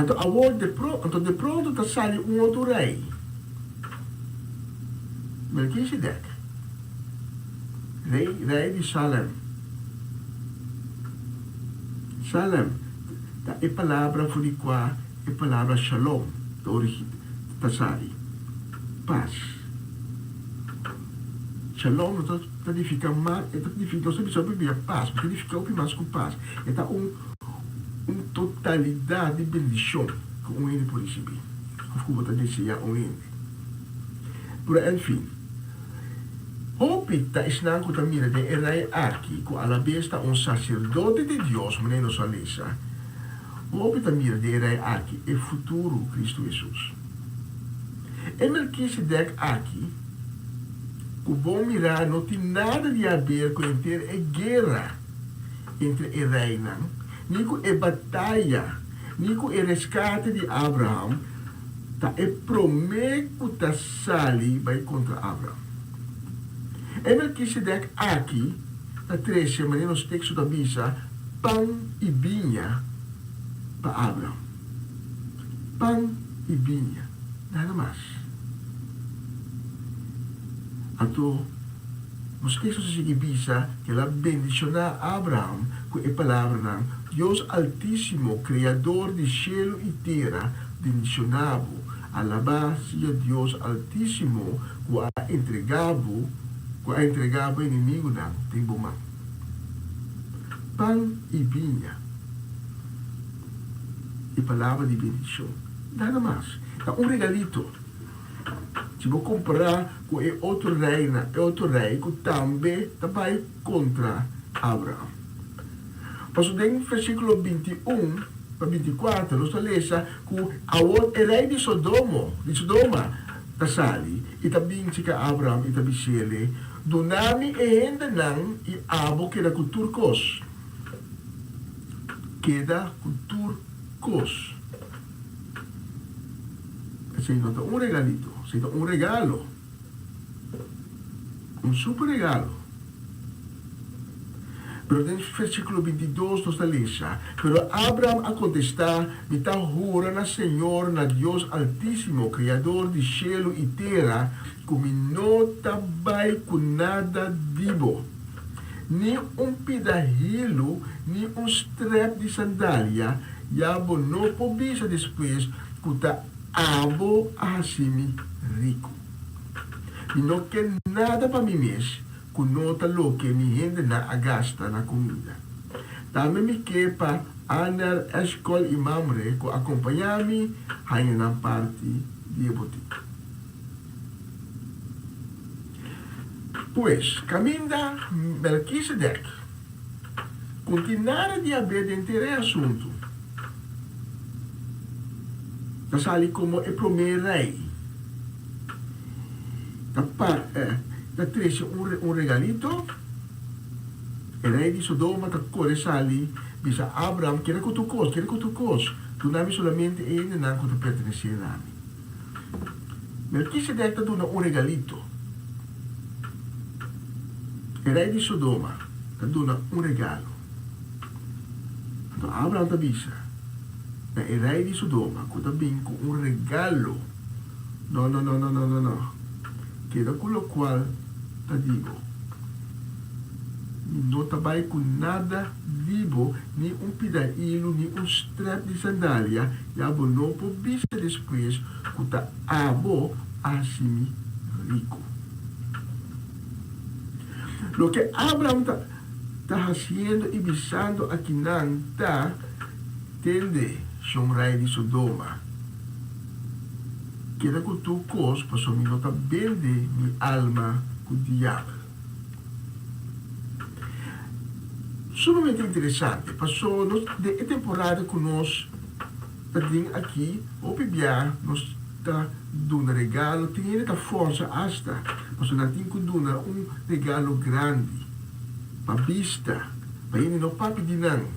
Então, agora de pronto está saindo outro rei, Melchizedek, rei di Salem. Salem, da é palavra fui qua, é palavra shalom, da origem, tasari, paz. Shalom não significa mais, não significa paz, mas significa o mais com paz. Então, uma totalidade de bendição que um ente pode receber. Como eu dizia, um ente. Por enfim, Hopi ta isnang ko tamira de erai aqui, ko alabesta um sacerdote de Deus, menino salisa. Hopi tamira de erai aqui, é futuro Cristo Jesus. E Melchizedek aqui, o bom mirar não tem nada de a ver com ter a guerra entre o reino, nem com a batalha, nem com o resgate de Abraham, tá é prometo que tá sali vai contra Abraham. E Melchizedek aqui, tá três nos textos da Bíblia, pão e vinha para Abraham. Pão e vinha, nada mais. Então, nos textos de Bíblia, que ela bendiciona Abraham com a palavra Deus Altíssimo, Criador de céu e terra, bendicionado, alabado a Deus Altíssimo, que a entregado o inimigo não tem bom. Pão e vinha. E palavra de bendição. Nada mais. Então, um regalito. Se vou comparar com outro rei que também vai contra Abraão. Mas no versículo 21 para 24, nós lemos que o rei de Sodoma, tasali, e também chega Abraão e também Shele, dunami e ainda não e abo queda com turcos. Queda com turcos. Assim, nota um regalito. Un regalo, un super regalo. Pero en el versículo 22 nos dice, pero Abraham a contestar, me está jurando al Señor, na Dios Altísimo, Creador de cielo y tierra, que no trabalha con nada vivo, ni un pedajillo, ni un strap de sandalia, ya no pobisa después, que está abo a Hashimi rico. E não quer nada para mim mesmo, que nota lo que me rende na agasta na comida. Também me quer para andar a escola e mamre, que acompanhar-me aí na parte de botica. Pois, caminha Melchizedek, continuar de haver de interesse assunto. Tasali como o primeiro rei. Da trece un regalito, o rei de Sodoma da corre sali, bisa Abraham, quer que tu cos, tu nami solamente ele não que tu pertence a nami. Melchizedek da dona un regalito. O rei de Sodoma da dona un regalo. Então Abraham da bisa, o rei de Sodoma, que também com un regalo. No. Que com o qual, te digo, não trabalha com nada vivo, nem um pedalho, nem um strap de sandália, e abo não pode vista depois, que está abo assim rico. Lo que Abraham está fazendo e visando aqui não está, tende, são rei de Sodoma. Queda com tu cos, para mim não vende minha alma com o diabo. Sumamente interessante, passou de temporada que nós aqui, o PBA, nós está dando regalo, tem a força hasta, mas nós temos que dar um regalo grande, para vista, para ele não papi de não.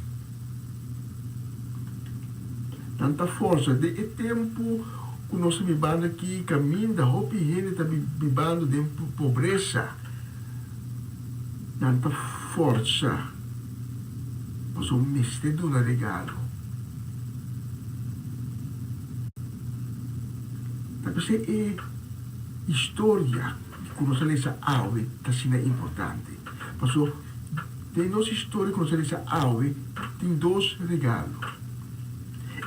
Tanta força, de tempo, que nós vivamos aqui, caminho da roupa e ele está vivendo de pobreza. Tanta força. Mas o mestre do regalo. Talvez é história conocer essa ave assim é importante. Passou, de nossa história, conhecer essa ave, tem dois regalos.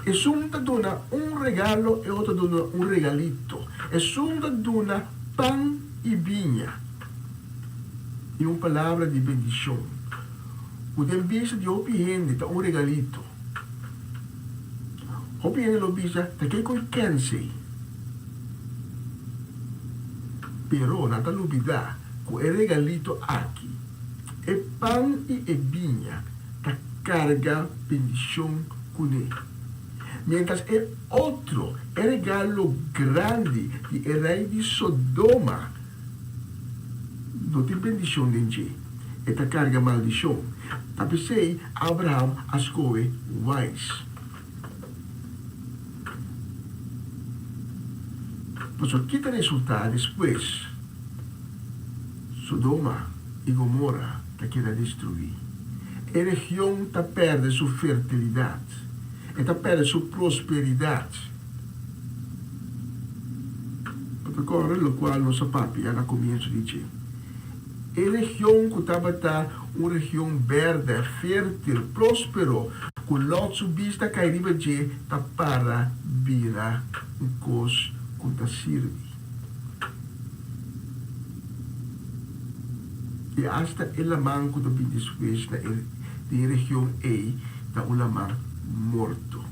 E um dona um regalo e outro dona um regalito. E um dona pão e vinha. E uma palavra de bendição. O den bisa de hopi gente tá um regalito. Hopi gente lo bisa tá que conhece. Pero não tá lubida com o regalito aqui. E pão e vinha tá carga bendição com ele. Mientras el otro, el regalo grande de el rey de Sodoma, no tiene bendición de Dios, esta carga maldición. Tapi sei, Abraham escolhe wise. Mas o que está resultado depois? Sodoma e Gomorra está querendo destruir. A região está perdendo sua fertilidade. Está perdendo sua prosperidade. Agora, o qual nossa papi já no começo diz. A região que estava uma região verde, fértil, próspero, com lots de vista que arriba de está para virar coisa que está serve. E hasta el manco de después na de região A da o lamang morto.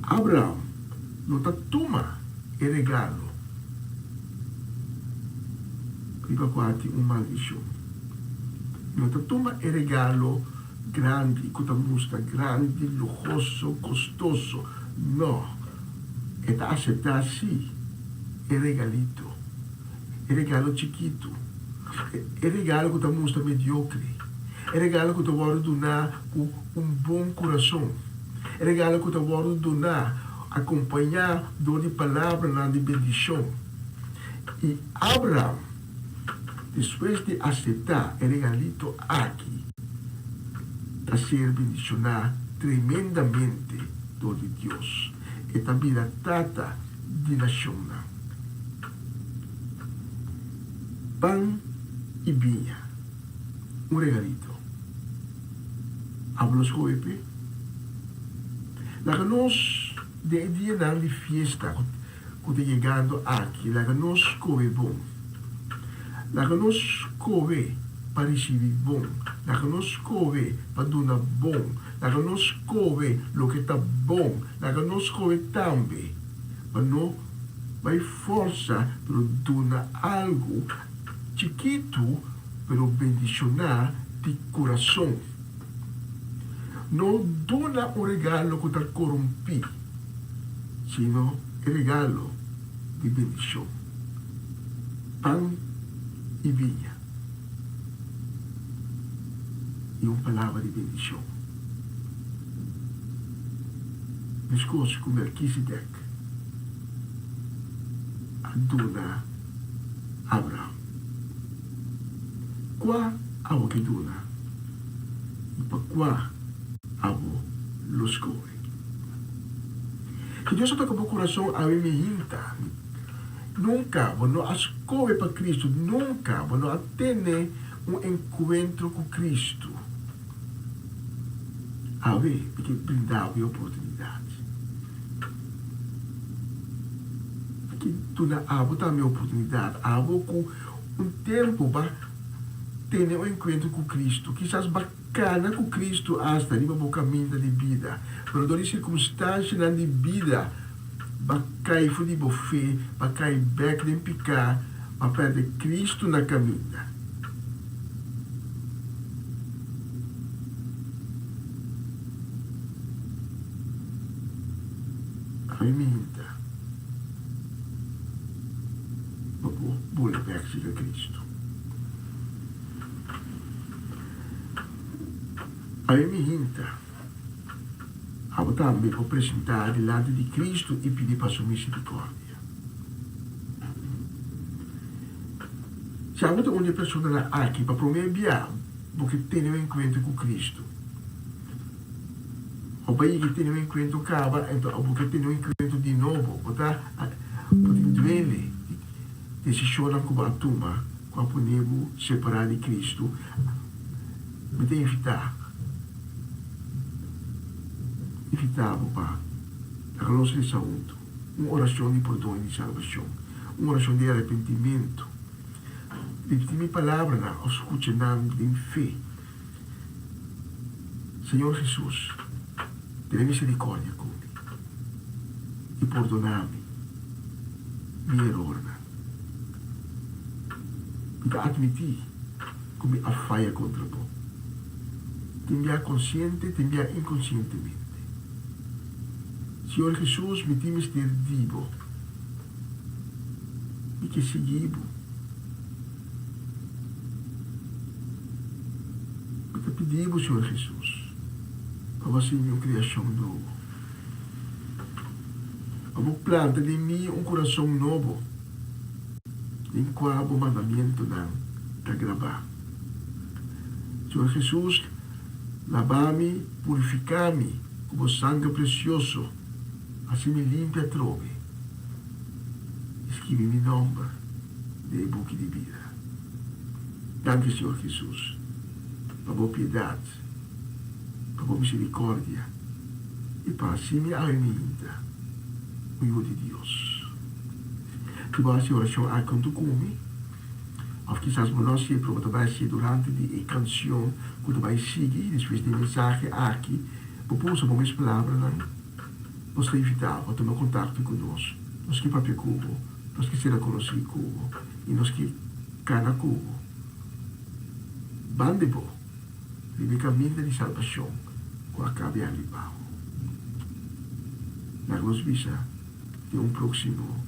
Abraham não toma o regalo. Riba quati un maldição. Não toma o regalo grande, que mostra grande, lujoso, costoso. Não. Está aceitar sim o regalito. O regalo chiquito. O regalo que mostra mediocre. O regalo que te vuole donar com bom coração. O regalo que te vuole donar acompanhar de palavra na de bendição. E Abraham, depois de aceitar o regalito aqui, a ser bendicionado tremendamente de Deus. E também a trata de nação. Pão e vinha. Um regalito. Hablos coepe. La nós de dia de fiesta, que está chegando aqui, la nós coe bom. La nós coe para receber bom. La nós coe para donar bom. La nós coe lo que está bom. La nós coe também para não vai força para donar algo chiquito, pero bendicionar de coração. Não dona um regalo que está corrompido, sino o regalo de bendição. Pão e vinha. E uma palavra de bendição. Discurso com Melquisedec. A dona Abraham. Qua abo que dona. E para qua abo los cobre. Se Deus toca o coração a mim inta, nunca vou escolher para Cristo, nunca vou ter encontro com Cristo. A ver, porque brindava a oportunidade. Porque tu não abo também a oportunidade, abo com tempo para ter encontro com Cristo, quizás bacana com Cristo hasta arriba o caminho de vida, mas durante circunstâncias na vida, bacai fui de fé, bacai back de picar, para perder Cristo na caminha. A minha vou levar a Cristo. A minha também vou apresentar diante de Cristo e pedir para sua misericórdia. Se há uma pessoa aqui para prometer porque tem um encontro com Cristo, ou para que tem um encontro acaba, então porque tem um encontro de novo, Pati dwele, decisyonan ko ba atuma, kwa ponevo separar de Cristo, me tem evitava pa, a nossa saúde, uma oração de perdão e de salvação, uma oração de arrependimento. Repeti minha palavra na escuchando em fé. Senhor Jesus, tenha misericórdia comigo e perdona-me minha erro. Porque admiti que me falha contra vos. Também consciente, também inconscientemente. Senhor Jesus, me times ter vivo e que seguivo. Porque pedimos, Senhor Jesus, para você minha criação nova. Para você planta de mim coração novo, em qual o mandamento não está gravado. Senhor Jesus, lava-me, purifica-me com o sangue precioso, assim me limpa e trove. Escreve meu nome no book de vida. Danke, Senhor Jesus, para a piedade, para a misericórdia e para assim me alimenta o Hijo de Deus. Que você oração a canto comigo, ou quizás nós sempre vai ser durante a canção que vai seguir, depois da mensagem aqui, propôs uma minha palavra, nós te invitamos a tomar contato conosco, nós que papel cubo, nós que será conhecido cubo, e nós que cana cubo. Bande bo, vive caminho de salvação, com a cabe ali baixo. Na nos visa de próximo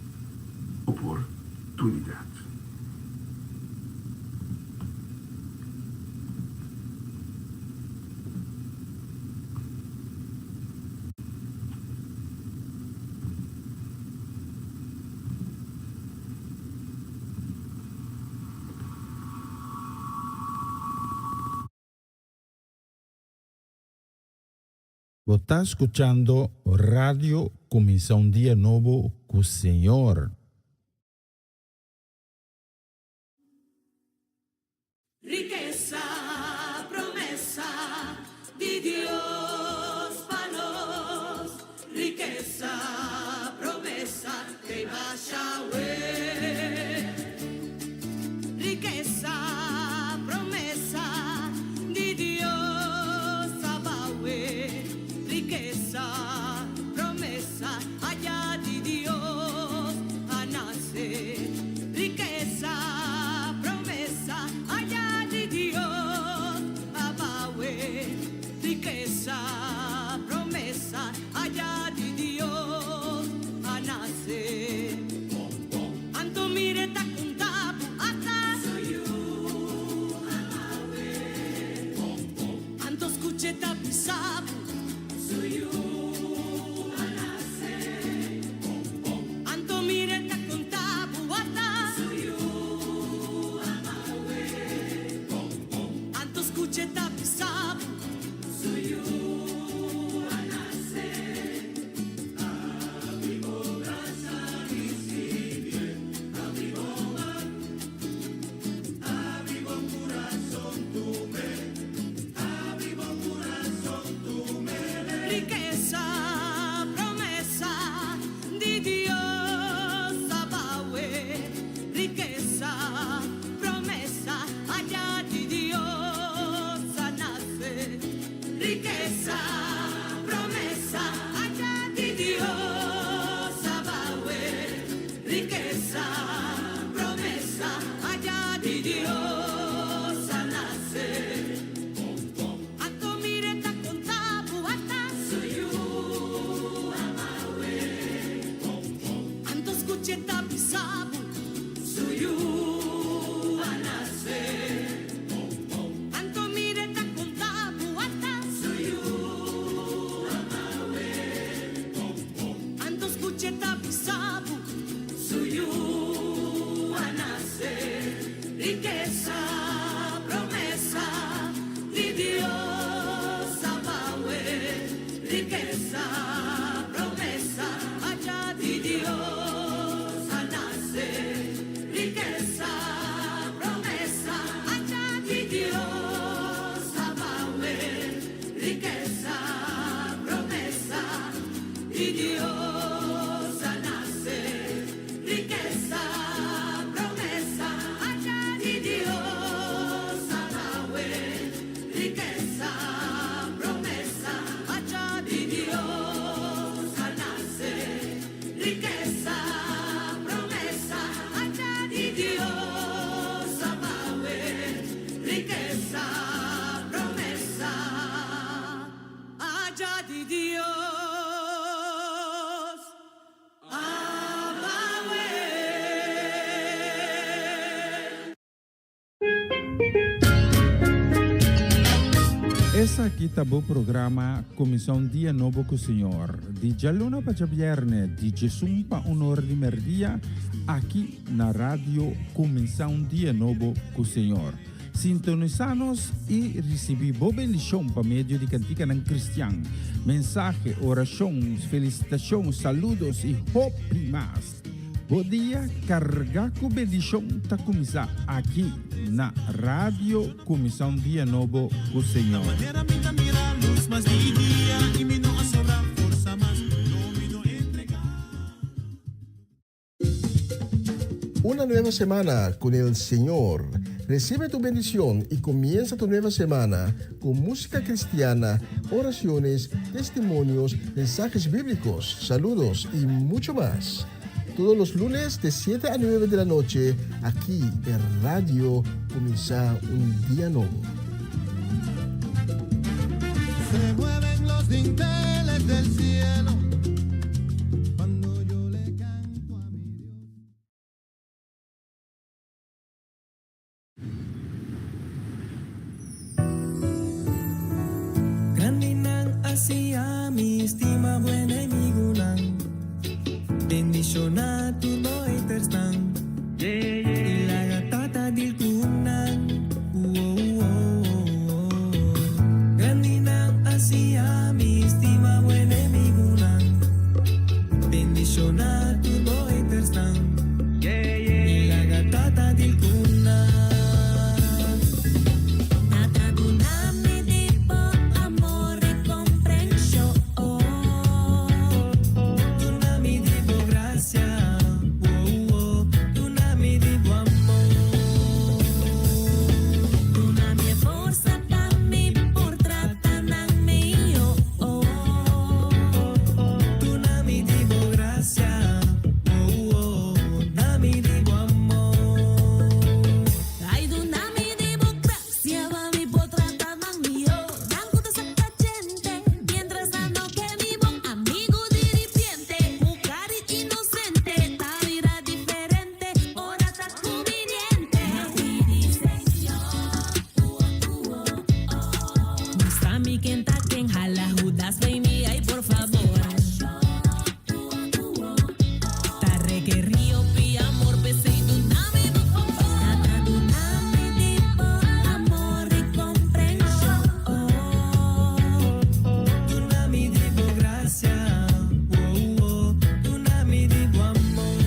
oportunidade. Você está escuchando Radio Comienza un Día Nuevo con el Señor. Riqueza, promesa de Dios para nos. Riqueza, promesa de Yahweh. Riqueza, promesa de Dios Sabaoth. Riqueza, promesa allá de Dios a nacer. Riqueza, promesa allá de Dios Sabaoth. Riqueza, promesa allá de Dios a nacer. Anto mire ta contabu ata Anto escuche ta pisabu Anto mire ta contabu ata Anto escuche ta pisabu Riqueza, promesa de Dios Sabaoth. Riqueza, promesa allá de Dios a nacer. Riqueza, promesa allá de Dios Sabaoth. Riqueza, promesa allá de Dios a nacer. Anto mire ta contabu ata Anto escuche ta pisabu a nacer. Anto mire ta contabu ata Anto escuche ta pisabu a nacer. Riqueza, promesa de Dios Sabaoth. Riqueza, promesa allá de Dios Essa aqui tá o programa Comissão Dia Novo com o Senhor. De Jaluna para Viernes, de Jesus para Honor de Merdia, aqui na rádio Comissão Dia Novo com o Senhor. Sintonizanos e recebi boa bendição para meio de cantica ng Cristian. Mensagem, orações, felicitações, saludos e hope mais. Bom dia, carga com bendição tá começar aqui na rádio Comissão Dia Novo com o Senhor. Una nueva semana con el Señor. Recibe tu bendición y comienza tu nueva semana con música cristiana, oraciones, testimonios, mensajes bíblicos, saludos y mucho más. Todos los lunes de 7 a 9 de la noche, aquí en Radio Comienza un Día Nuevo. Se mueven los dinteles del cielo cuando yo le canto a mi Dios. Grande nang Asia, mi estima buena amigo nang. Bendición a tu boiters nang. Ilaga tata dil kunang. Grande nang Asia, mi estima buena amigo nang. Bendición a tu boiters nang. Ilaga tata dil kunang. Natadunami di po amore comprensione. Tu nami di po gracia, tu nami di po amor. Tu na mia forza dammi portata nang mio. Tu nami di po gracia, nami di po amor. Ay tu nami di po gracia, mi portata nang mio. Nang kuta sa gente, mientras tanto que vivo amigo diripiente, mujer inocente, ta vida diferente, ora ta conveniente. Musta mi quenta quien jala judas ve mi ay por favor. Ta requerío pi amor pese y tu nami por favor. Nata tu nami di po amor y comprensione. Tu nami di po gracia, tu nami di po amor.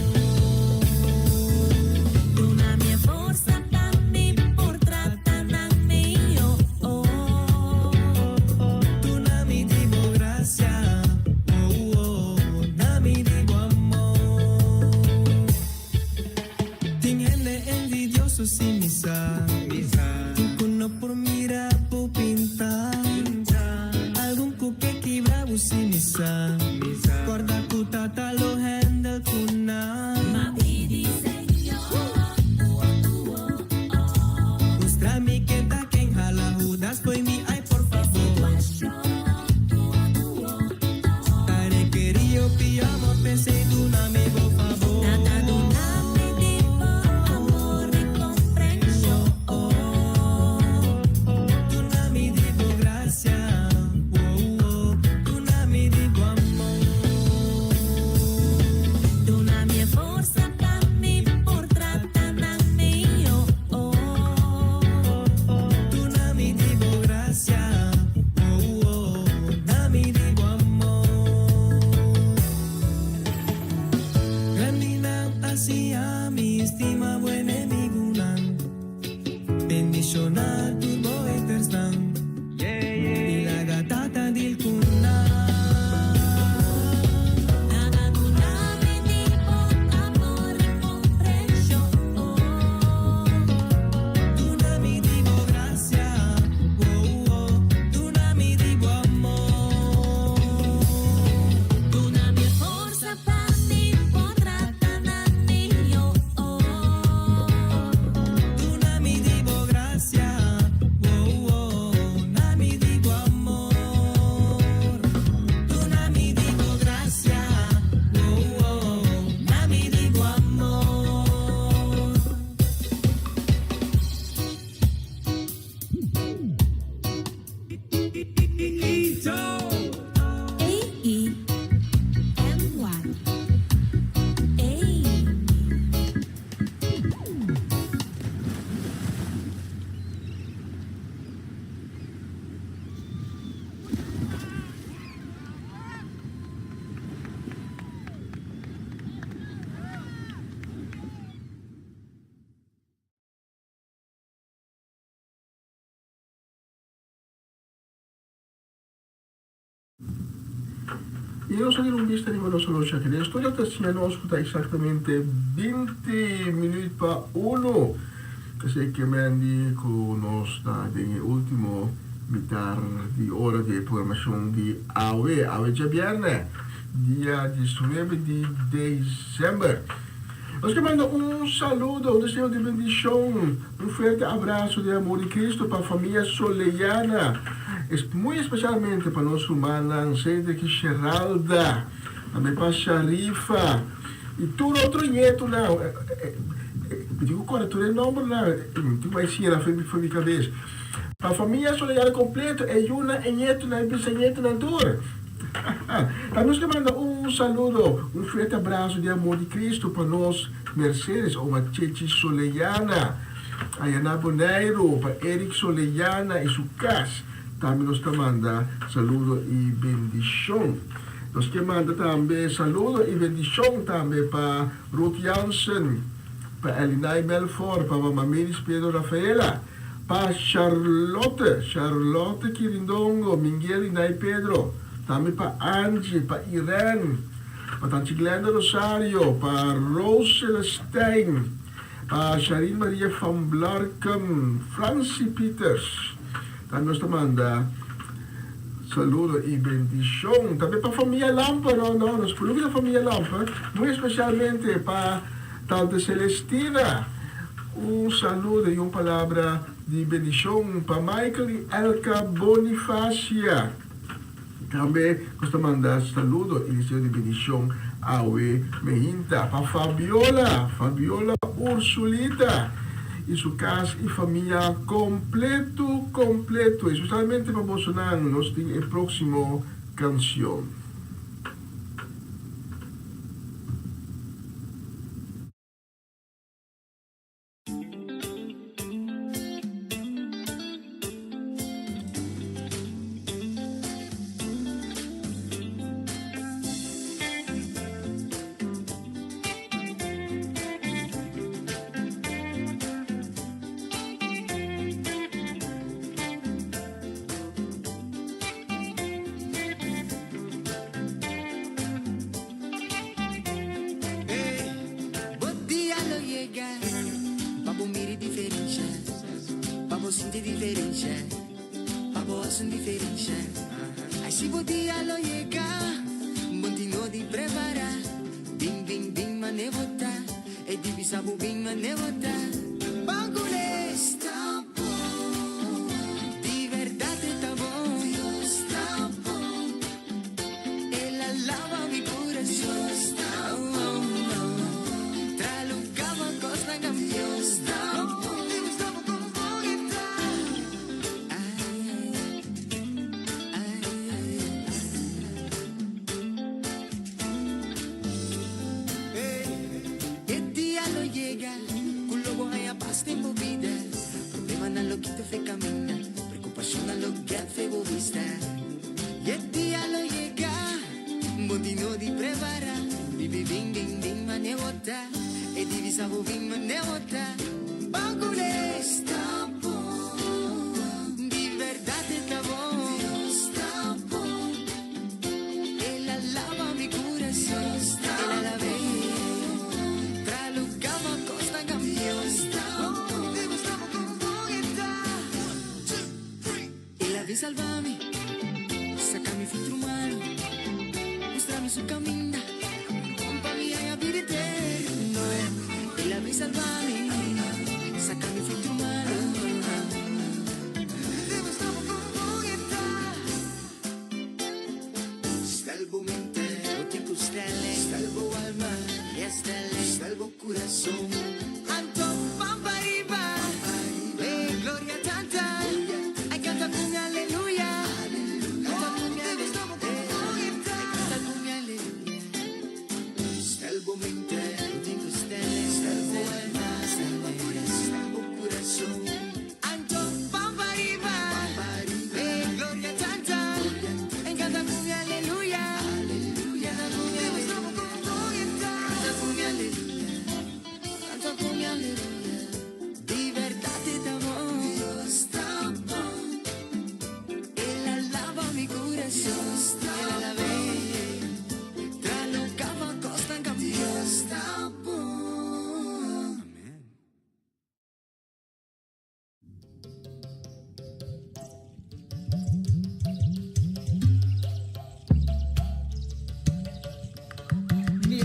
Tu na mia forza dammi portata nang mio. Tu nami di po gracia, nami di po amor. Ting gente envidioso si misa, tu kuno por mira po pinta, algún kuke bravo si misa, guarda ku tatalo handle kuna. Mabidi Señor. Mustra mi quenta quien jala judas foi mi ay por favor. Tare querío pi amor pensé tu nami por favor. Nata tu nami di po amor y comprensione. Tu nami di po gracia, tu nami di po amor. Tu na mia forza dammi portata nang mio. Tu nami di po gracia, nami di po amor. Grande nang Asia, mi estima buena amigo nang. Bendición a tu boiters nang. Ilaga tata dil kunang. Nata tu nami di po amor y comprensione. Tu nami di po gracia, tu nami di po amor. Tu na mia forza dammi portata nang mio. E nós saímos vista de uma solo que a história está sendo escuta exatamente 20 minutos para 1. Kasi que Mandy com nós está de último mitad de hora de programação de AOE de viernes, dia 19 de dezembro. Nós que manda saludo, um desejo de bendição, forte abraço de amor de Cristo para a família Soleyana, muito especialmente para nossa irmã Cedric Geralda, também para Sharifa, e todo outro neto, não. Digo, qual é o nome, não? Tu vai ser a minha cabeça. Para a família Soleyana completa, é uma neto, não é bisneto, não é. Nós que manda saludo, forte abraço de amor de Cristo para nós, Mercedes, uma Chechi Soleyana, a Yana Boneiro, para Eric Soleyana e sua casa. Também nós que manda saludo e bendição. Nós que manda também saludo e bendição também para Ruth Jansen, para Elinay Melfort, para Mamilis Pedro Rafaela, para Charlotte Quirindongo, Miguel Inay Pedro, também para Angie, para Irene, para Tante Glenda Rosario, para Rose Celestine, para Sharin Maria van Blarkum, Francie Peters. Também nós manda saludo e bendição. Também para a família Lampa, nós colocamos a família Lampa, muito especialmente para Tante Celestina. Saludo e palavra de bendição para Michael e Elka Bonifacia. Também gosto de mandar saludo e desejo de bendição ao Mehinta, para Fabiola Ursulita, e sua casa e família completo, especialmente para Bolsonaro, nós temos a próxima canção. Salvami, sacami filtro umano, mostrami su cammina, compagnia e vita eterna. E la vi salvami, sacami filtro umano. Salvo mente, o tiempo stelle, salvo alma, e stelle, salvo corazón. Anto pampariba, e gloria tanta.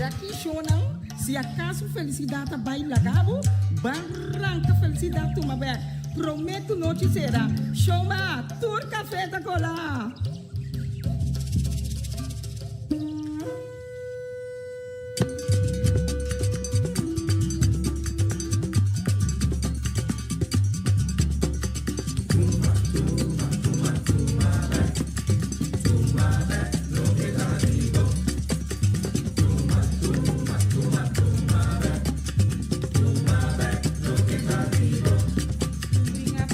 aqui, Shonão. Se acaso felicidade vai lagabo, barranca felicidade tu mabé. Prometo não te será. Shoma, tur café da colar.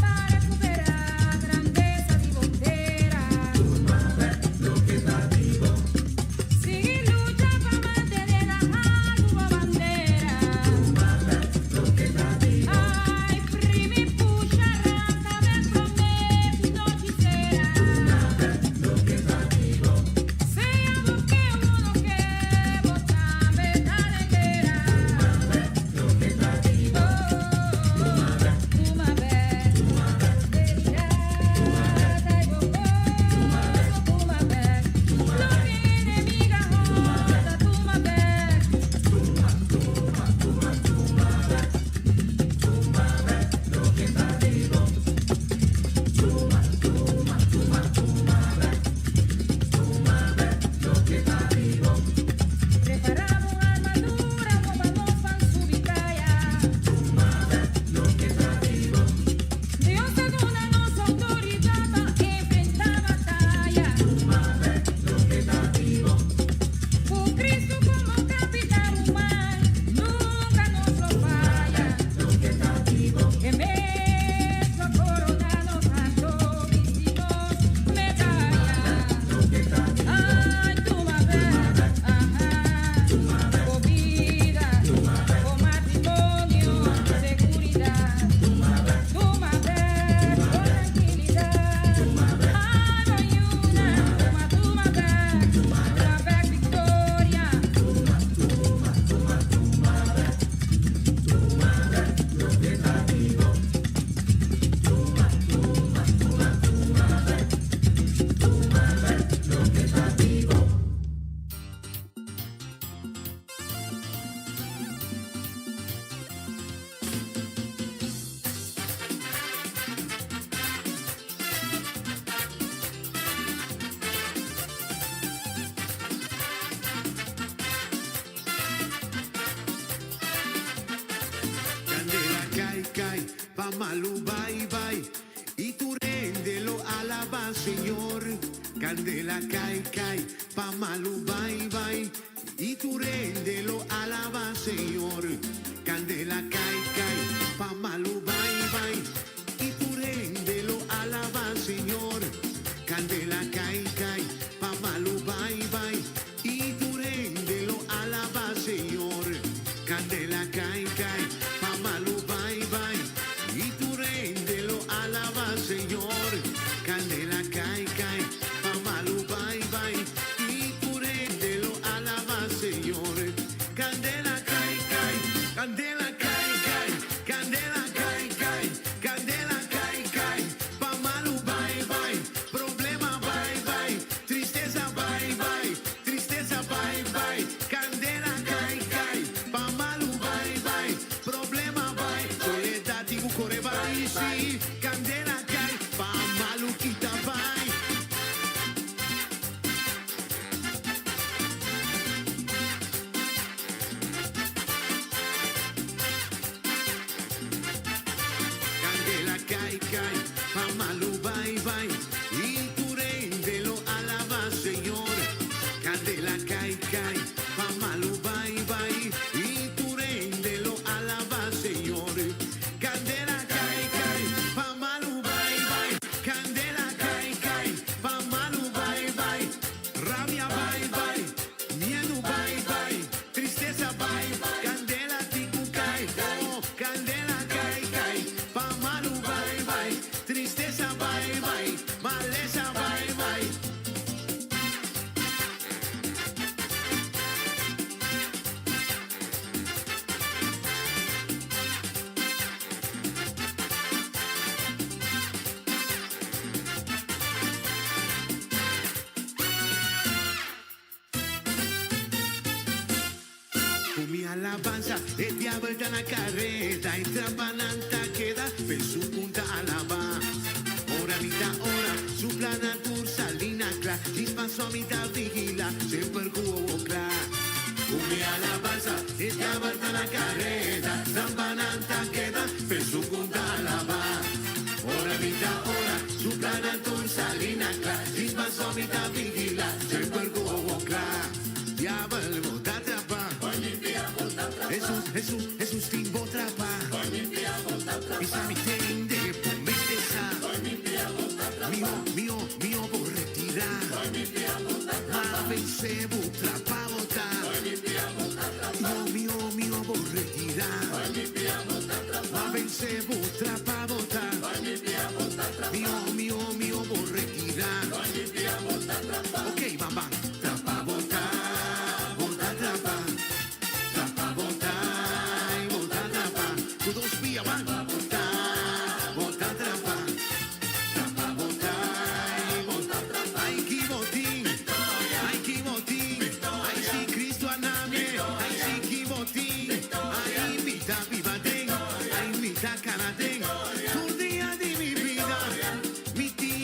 Para superar grandeza de bondeira. Pamalu, bye bye. Y tú réndelo, alaba, Señor. Candela, cae, cae. Pamalu, bye bye. Y tú réndelo, alaba, Señor. Candela, cae, cae. Pamalu, bye bye. Y tú réndelo, alaba, Señor. Candela, cae, cae. Pamalu, bye bye. Y tú réndelo, alaba, Señor. Candela, cae, cae. Pamalu, bye bye. Y tú réndelo, alaba, Señor. Candela, cae, cae. Pamalu, bye bye. Y tú réndelo, alaba, Señor. Candela, cae, cae. Candela, cae, cae. Candela, cae, cae. Candela, cae, cae. Pamalu, bye bye. Problema, bye bye. Tristeza, bye bye. Tristeza, bye bye. Candela, cae, cae. Pamalu, bye bye. Problema, bye. Soledad y bucore, bye, sí. Candela, cae. Pamalu, quita, bye. alabanza, el diablo está en la carreta, y trapananta queda, per su punta alaba. Ora vita ora, su plana tur salina cla, dispaso a mitad vigila, sempre cuo cla. Come alabanza, el diablo está en la carreta, trapananta queda, per su punta alaba. Ora vita ora, su plana tur salina cla, dispaso a mitad vigila, sempre cuo cla. Diablo volta trapa, Jesús timbo trapa, y sabe que de pomestesa, mío por retirar, ma vence bu trapa bota, mío por retirar, ma vence bu trapa bota, mío por retirar, ok, bam, trapa bota, bota trapa. Todos via van bota trampa, ay que botín, ay si Cristo aname, ay si que botín, ay mitad vivaden, ay mitad canadén, tu día de mi vida, mi ti,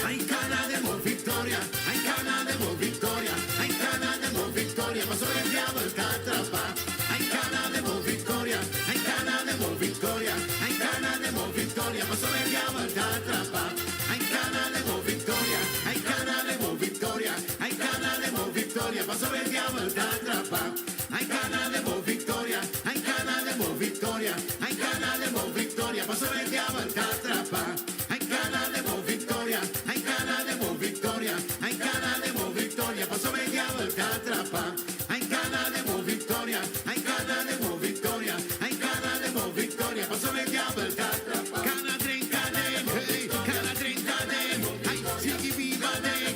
ay cana de mo victoria, ay cana de mo victoria, ay cana de mo victoria, pasó el diablo está atrapado, ay cana de mo victoria, ay cana de mo victoria, ay cana de mo victoria, pasó el diablo está atrapado, ay cana de mo victoria, ay cana de mo victoria, ay cana de mo victoria, pasó el diablo está atrapado, ay cana de mo victoria, ay cana de mo victoria, ay cana de mo victoria, pasó el diablo está atrapado, ay cana de mo victoria, ay cana de mo victoria, ay cana de mo victoria, pasó el diablo está atrapado, ay cana de mo victoria, ay cana de mo victoria, ay cana de mo victoria, pasó el diablo está atrapado, cana trincadén, hey, cana trincadén, ay si viva de,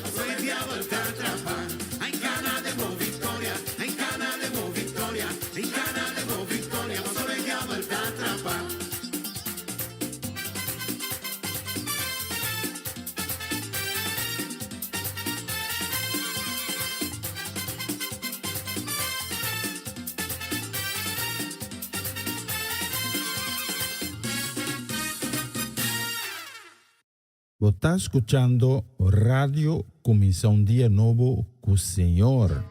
pasó el diablo está atrapado, ay cana de mo victoria, ay cana de mo victoria, ay cana de mo victoria, pasó el diablo está atrapado. Vos está escuchando Radio Comienza un Día Nuevo con Señor.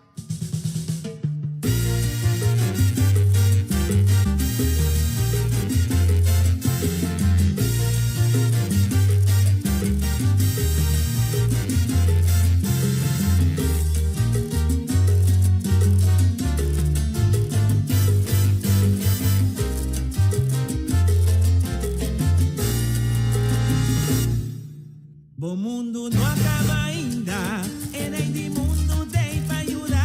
O mundo não acaba ainda, ele de mundo tem para ajudar.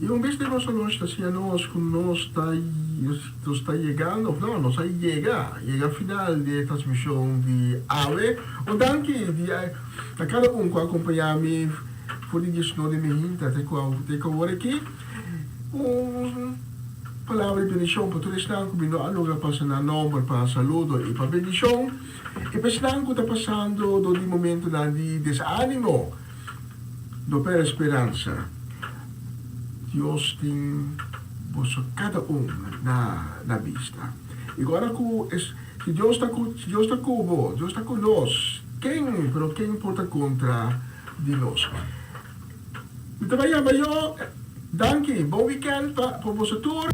E um vez de nós assim, nós está chegando, não, nós aí chega ao final da transmissão de AVE, o danke a cada um que acompanha-me por isso não de me hinta, até que eu aqui, palavra de bendição para todos nós, que não há lugar para o nome, para saludo e para bendição, e para que está passando do momento de desânimo, do per esperança. Deus tem cada um na vista. E agora se Deus está conosco, Deus está conosco, quem importa contra de nós? Então, danke, bom weekend para você tour.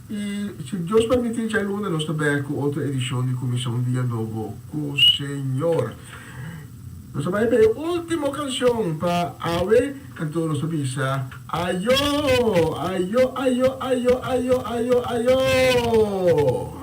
E se Deus permitir, já luna nós também com outra edição de Comissão Dia Novo com o Senhor. Nós vamos ver a última canção para AVE, cantor nos avisa, ayo, ayo, ayo, ayo, ayo, ayo, ayo.